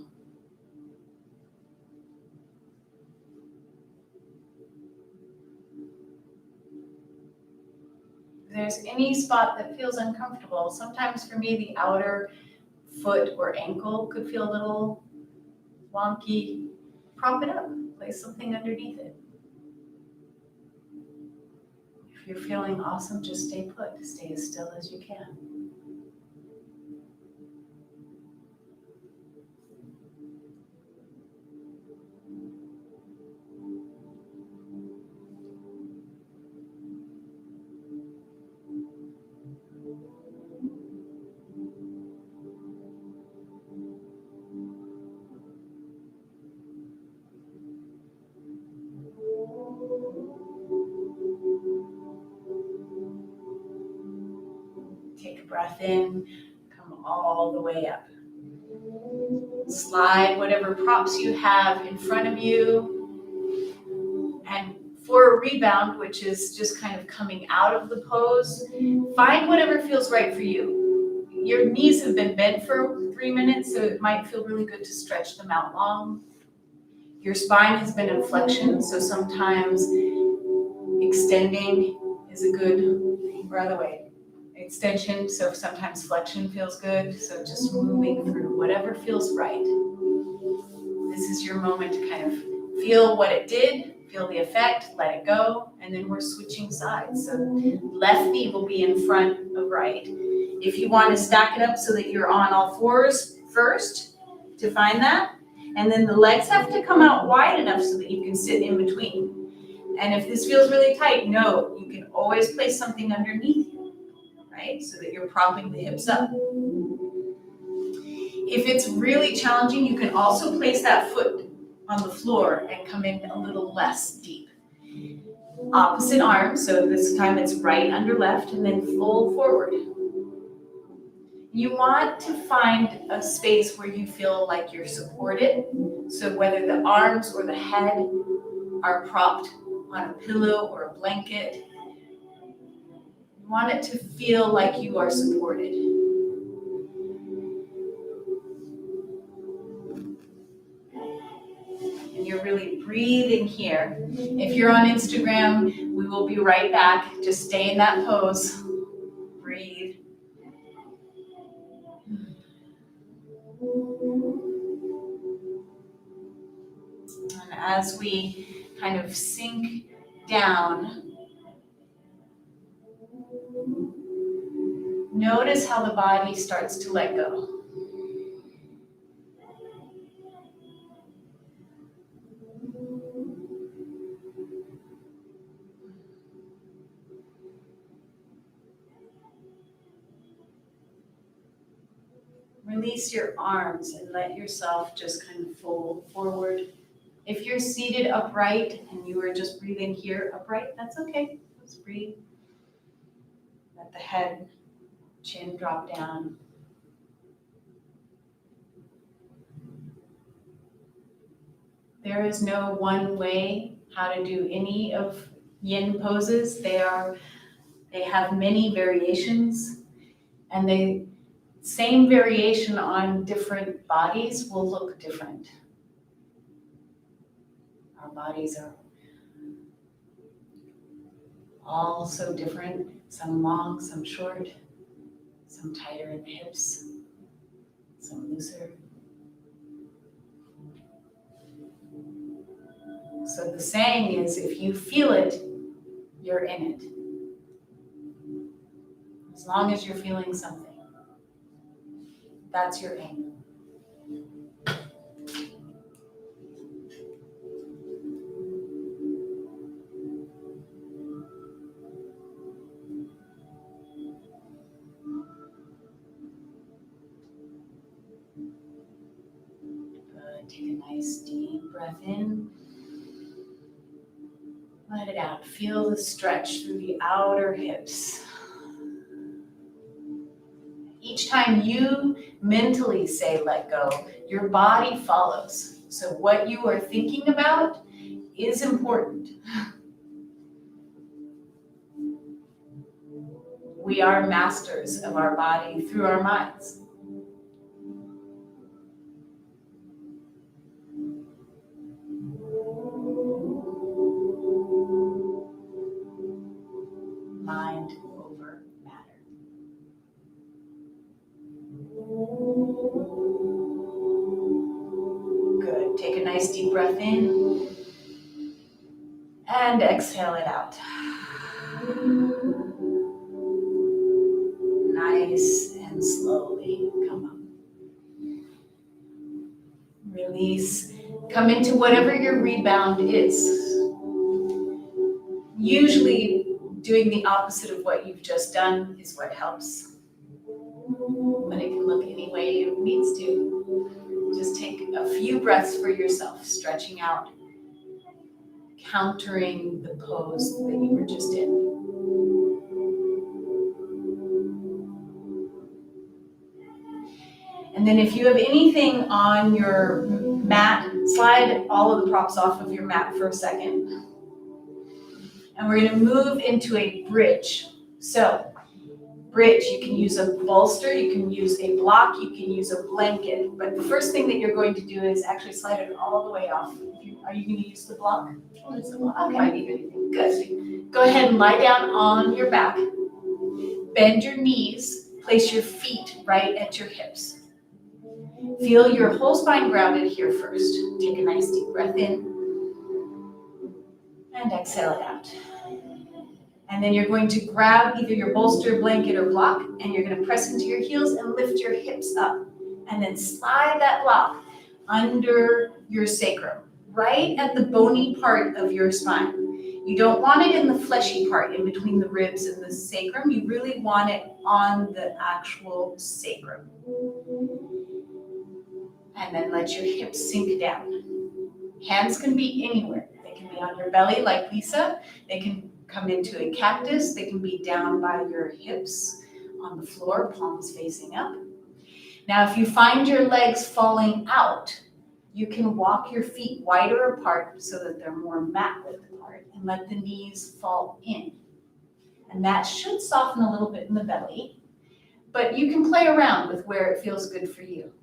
If there's any spot that feels uncomfortable, sometimes for me the outer foot or ankle could feel a little wonky, prop it up, place something underneath it. If you're feeling awesome, just stay put, stay as still as you can. Take a breath in, come all the way up. Slide whatever props you have in front of you. And for a rebound, which is just kind of coming out of the pose, find whatever feels right for you. Your knees have been bent for 3 minutes, so it might feel really good to stretch them out long. Your spine has been in flexion, so sometimes extending is a good, or other way, extension, so sometimes flexion feels good. So just moving through whatever feels right. This is your moment to kind of feel what it did, feel the effect, let it go, and then we're switching sides. So left knee will be in front of right. If you want to stack it up so that you're on all fours first to find that, and then the legs have to come out wide enough so that you can sit in between. And if this feels really tight, no, you can always place something underneath you, right? So that you're propping the hips up. If it's really challenging, you can also place that foot on the floor and come in a little less deep. Opposite arm, so this time it's right under left, and then fold forward. You want to find a space where you feel like you're supported. So whether the arms or the head are propped on a pillow or a blanket, you want it to feel like you are supported. And you're really breathing here. If you're on Instagram, we will be right back. Just stay in that pose. Breathe. And as we kind of sink down, notice how the body starts to let go. release your arms and let yourself just kind of fold forward. If you're seated upright and you are just breathing here upright, that's okay. Just breathe. Let the head, chin drop down. There is no one way how to do any of yin poses. They have many variations, and the same variation on different bodies will look different. Our bodies are all so different, some long, some short, some tighter in the hips, some looser. So the saying is, if you feel it, you're in it. As long as you're feeling something, that's your aim. Good. Take a nice deep breath in. Let it out. Feel the stretch through the outer hips. Each time you mentally say let go, your body follows. So what you are thinking about is important. We are masters of our body through our minds. Mind over matter. Good. Take a nice deep breath in and exhale it out. Nice and slowly come up. Release. Come into whatever your rebound is. Usually doing the opposite of what you've just done is what helps. But it can look any way it needs to. Just take a few breaths for yourself, stretching out, countering the pose that you were just in. And then if you have anything on your mat, slide all of the props off of your mat for a second. And we're gonna move into a bridge. So, bridge, you can use a bolster, you can use a block, you can use a blanket. But the first thing that you're going to do is actually slide it all the way off. Are you gonna use the block? Okay, good. Go ahead and lie down on your back. Bend your knees, place your feet right at your hips. Feel your whole spine grounded here first. Take a nice deep breath in and exhale it out. And then you're going to grab either your bolster, blanket, or block, and you're going to press into your heels and lift your hips up. And then slide that block under your sacrum, right at the bony part of your spine. You don't want it in the fleshy part in between the ribs and the sacrum. You really want it on the actual sacrum. And then let your hips sink down. Hands can be anywhere. They can be on your belly like Lisa. They can come into a cactus. They can be down by your hips on the floor, palms facing up. Now, if you find your legs falling out, you can walk your feet wider apart so that they're more mat width apart and let the knees fall in. And that should soften a little bit in the belly, but you can play around with where it feels good for you.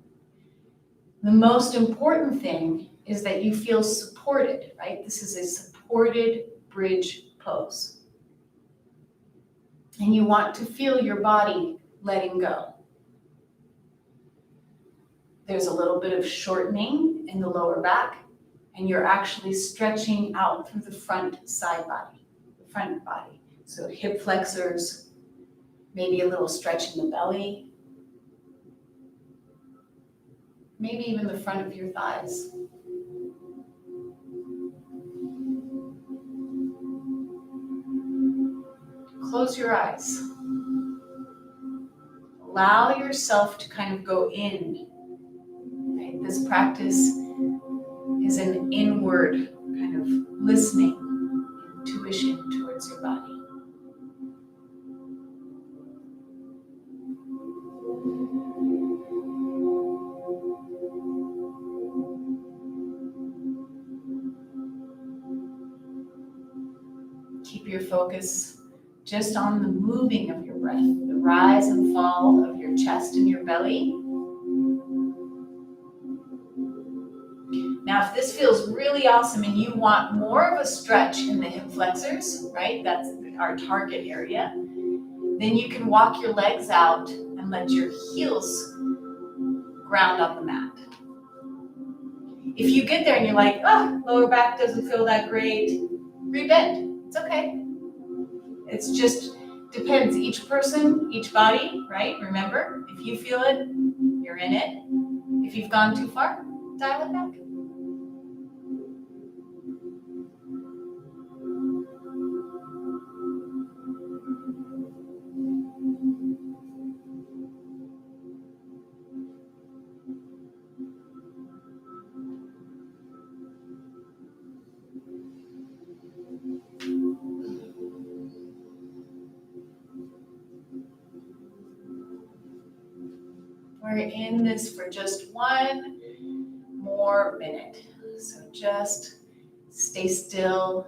The most important thing is that you feel supported, right? This is a supported bridge pose. And you want to feel your body letting go. There's a little bit of shortening in the lower back, and you're actually stretching out through the front side body, the front body. So hip flexors, maybe a little stretch in the belly, maybe even the front of your thighs. Close your eyes. Allow yourself to kind of go in. Right? This practice is an inward kind of listening, intuition towards your body. Keep your focus just on the moving of your breath, the rise and fall of your chest and your belly. Now, if this feels really awesome and you want more of a stretch in the hip flexors, right? That's our target area. Then you can walk your legs out and let your heels ground on the mat. If you get there and you're like, oh, lower back doesn't feel that great, rebend. It's okay. It's just depends. Each person, each body, right? Remember, if you feel it, you're in it. If you've gone too far, dial it back. We're in this for just one more minute. So just stay still,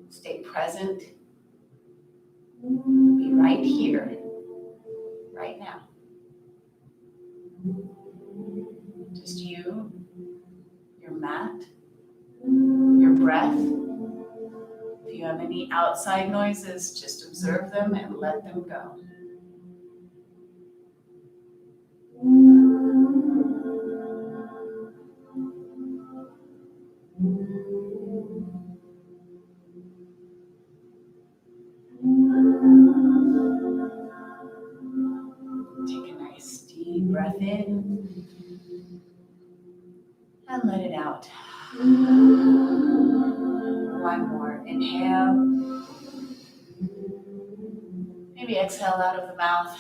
stay present, be right here, right now. Just you, your mat, your breath. If you have any outside noises, just observe them and let them go. Take a nice deep breath in and let it out. One more. Inhale. Maybe exhale out of the mouth.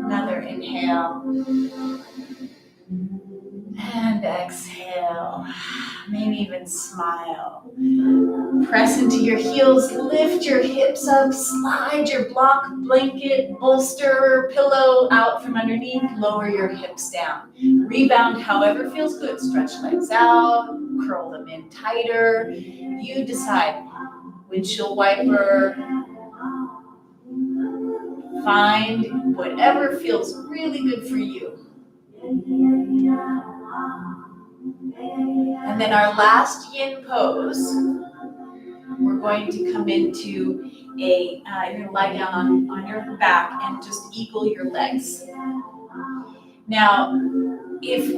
Another inhale. And exhale. Maybe even smile. Press into your heels, lift your hips up, slide your block, blanket, bolster, pillow out from underneath, lower your hips down. Rebound however feels good. Stretch legs out, curl them in tighter. You decide. Windshield wiper. Find whatever feels really good for you. And then our last yin pose, we're going to come into you're going to lie down on your back and just eagle your legs. Now, if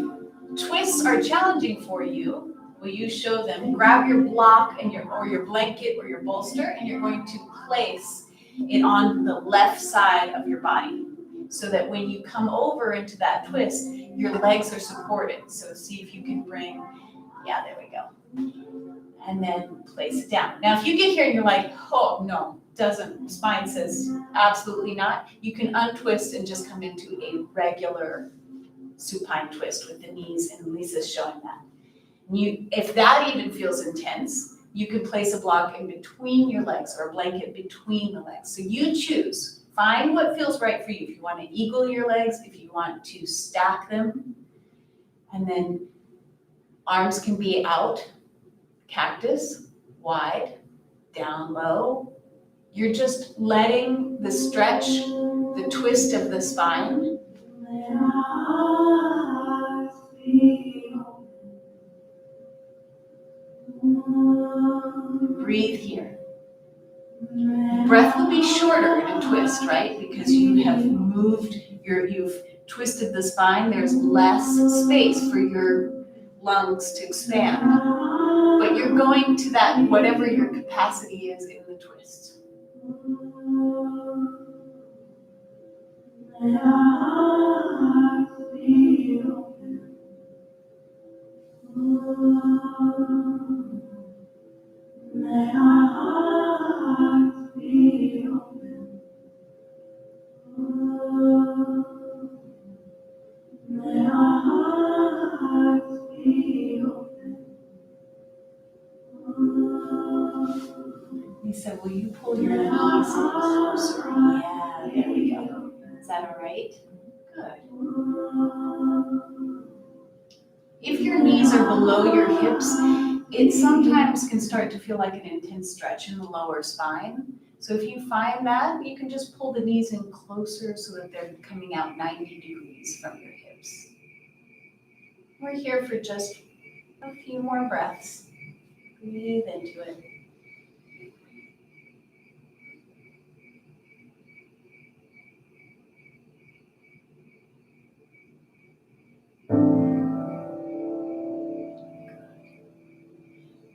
twists are challenging for you, will you show them? Grab your block and your blanket or your bolster, and you're going to place it on the left side of your body, so that when you come over into that twist, your legs are supported. So see if you can bring, yeah, there we go. And then place it down. Now, if you get here and you're like, oh, no, doesn't, spine says absolutely not, you can untwist and just come into a regular supine twist with the knees, and Lisa's showing that. And if that even feels intense, you can place a block in between your legs or a blanket between the legs. So you choose. Find what feels right for you. If you want to eagle your legs, if you want to stack them, and then arms can be out, cactus, wide, down low. You're just letting the stretch, the twist of the spine. Breathe here. Breath will be shorter in a twist, right? Because you have you've twisted the spine. There's less space for your lungs to expand. But you're going to that, whatever your capacity is in the twist. said, will you pull your knees closer? Yeah, there we go. Is that all right? Good. If your knees are below your hips, it sometimes can start to feel like an intense stretch in the lower spine. So if you find that, you can just pull the knees in closer so that they're coming out 90 degrees from your hips. We're here for just a few more breaths. Breathe into it.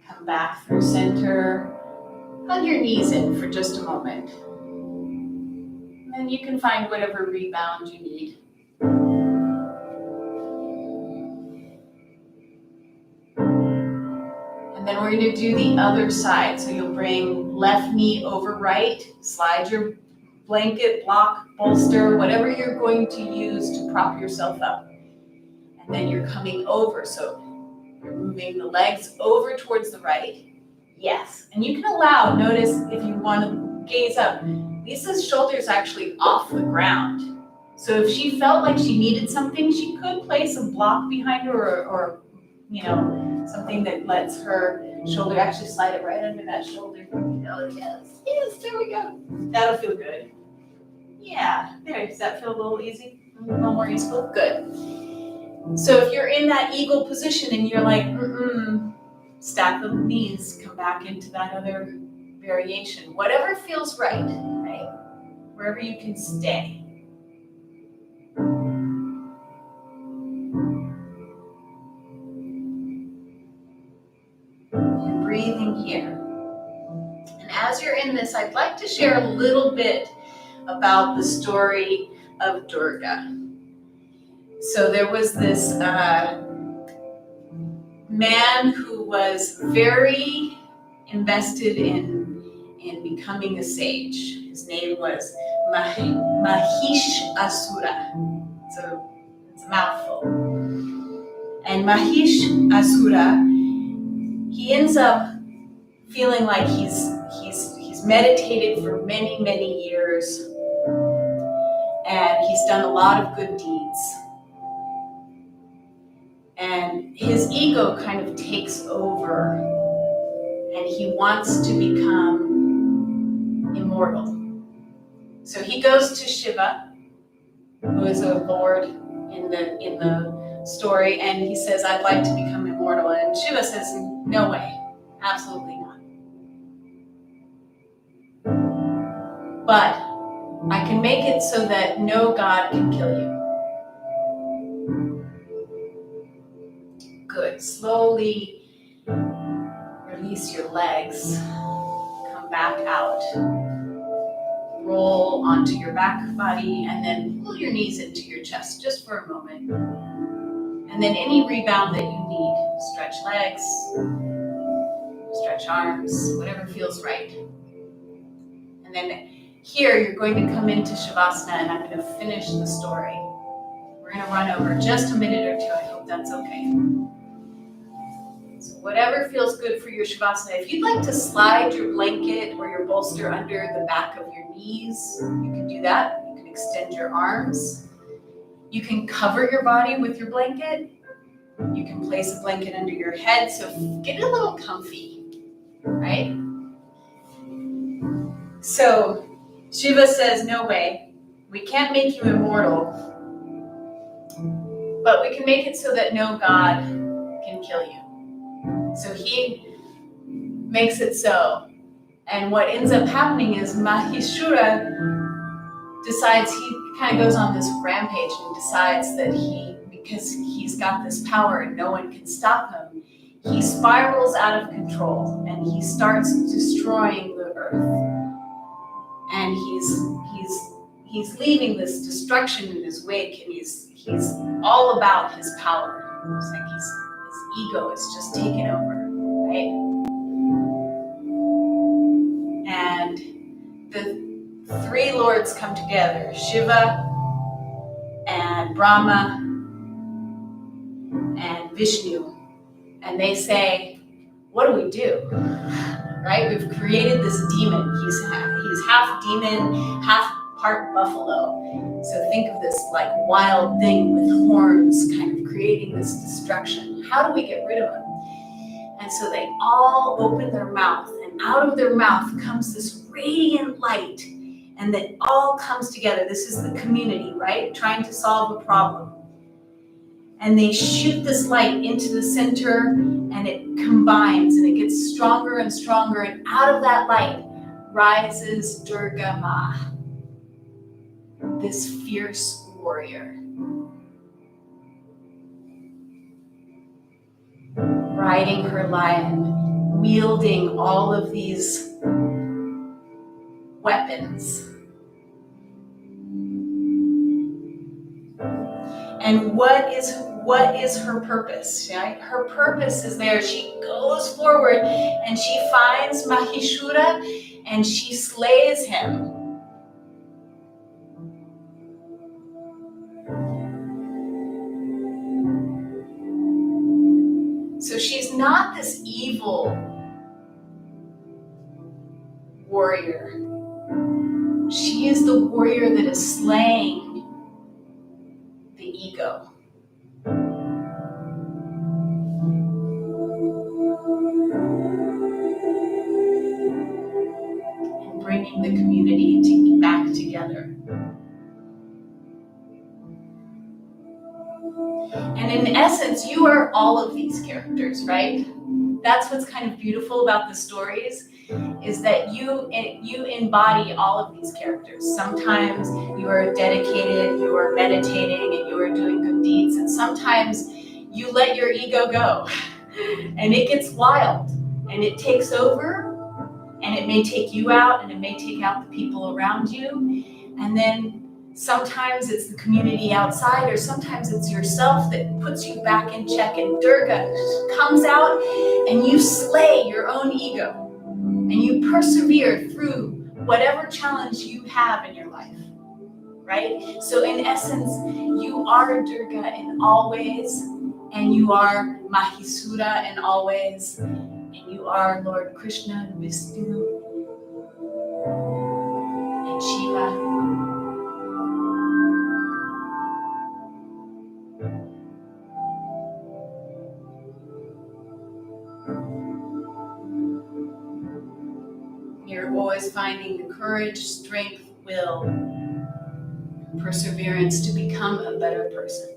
Come back through center. Hug your knees in for just a moment. And then you can find whatever rebound you need. And then we're going to do the other side. So you'll bring left knee over right, slide your blanket, block, bolster, whatever you're going to use to prop yourself up. And then you're coming over. So you're moving the legs over towards the right. Yes. And you can allow, notice if you want to gaze up, Lisa's shoulders actually off the ground. So if she felt like she needed something, she could place a block behind her or something that lets her shoulder actually slide it right under that shoulder. Oh, yes, there we go. That'll feel good. Yeah, there, does that feel a little easy? A little more useful? Good. So if you're in that eagle position and you're like, stack the knees, come back into that other variation. Whatever feels right? Wherever you can stay. You're breathing here. And as you're in this, I'd like to share a little bit about the story of Durga. So there was this man who was very invested in becoming a sage. His name was Mahish Asura. So it's a mouthful. And Mahish Asura, he ends up feeling like he's meditated for many, many years, and he's done a lot of good deeds. And his ego kind of takes over, and he wants to become immortal. So he goes to Shiva, who is a lord in the story, and he says, I'd like to become immortal. And Shiva says, no way, absolutely not. But I can make it so that no god can kill you. Good. Slowly release your legs. Come back out. Roll onto your back body and then pull your knees into your chest just for a moment. And then any rebound that you need. Stretch legs, stretch arms, whatever feels right. And then here you're going to come into Shavasana and I'm going to finish the story. We're going to run over just a minute or two. I hope that's okay. So whatever feels good for your Shavasana. If you'd like to slide your blanket or your bolster under the back of your knees, you can do that. You can extend your arms. You can cover your body with your blanket. You can place a blanket under your head. So get a little comfy, right? So Shiva says, no way. We can't make you immortal, but we can make it so that no god can kill you. So he makes it so. And what ends up happening is Mahishura decides, he kind of goes on this rampage and decides that because he's got this power and no one can stop him, he spirals out of control and he starts destroying the earth. And he's leaving this destruction in his wake, and he's all about his power. It's like his ego is just taken over, right? And the three lords come together, Shiva and Brahma and Vishnu, and they say, what do we do? right? We've created this demon. He's half demon, half part buffalo. So think of this like wild thing with horns kind of creating this destruction. How do we get rid of him? And so they all open their mouth, and out of their mouth comes this radiant light, and that all comes together. This is the community, right? Trying to solve a problem. And they shoot this light into the center, and it combines, and it gets stronger and stronger, and out of that light rises Durga Ma, this fierce warrior. Riding her lion, wielding all of these weapons. And what is her purpose? Right? Her purpose is there. She goes forward and she finds Mahishura and she slays him. So she's not this evil warrior. She is the warrior that is slaying the ego. And bringing the community back together. And in essence, you are all of these characters, right? That's what's kind of beautiful about the stories, is that you embody all of these characters. Sometimes you are dedicated, you are meditating, and you are doing good deeds. And sometimes you let your ego go, and it gets wild, and it takes over, and it may take you out, and it may take out the people around you. And then sometimes it's the community outside, or sometimes it's yourself that puts you back in check, and Durga comes out and you slay your own ego and you persevere through whatever challenge you have in your life, right? So in essence, you are Durga in all ways, and you are Mahisura in all ways, and you are Lord Krishna and Vishnu and Shiva. You're always finding the courage, strength, will, perseverance to become a better person.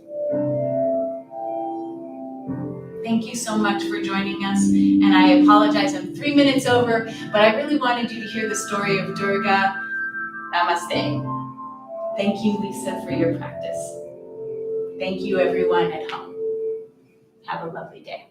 Thank you so much for joining us, and I apologize, I'm 3 minutes over, but I really wanted you to hear the story of Durga. Namaste. Thank you, Lisa, for your practice. Thank you, everyone at home. Have a lovely day.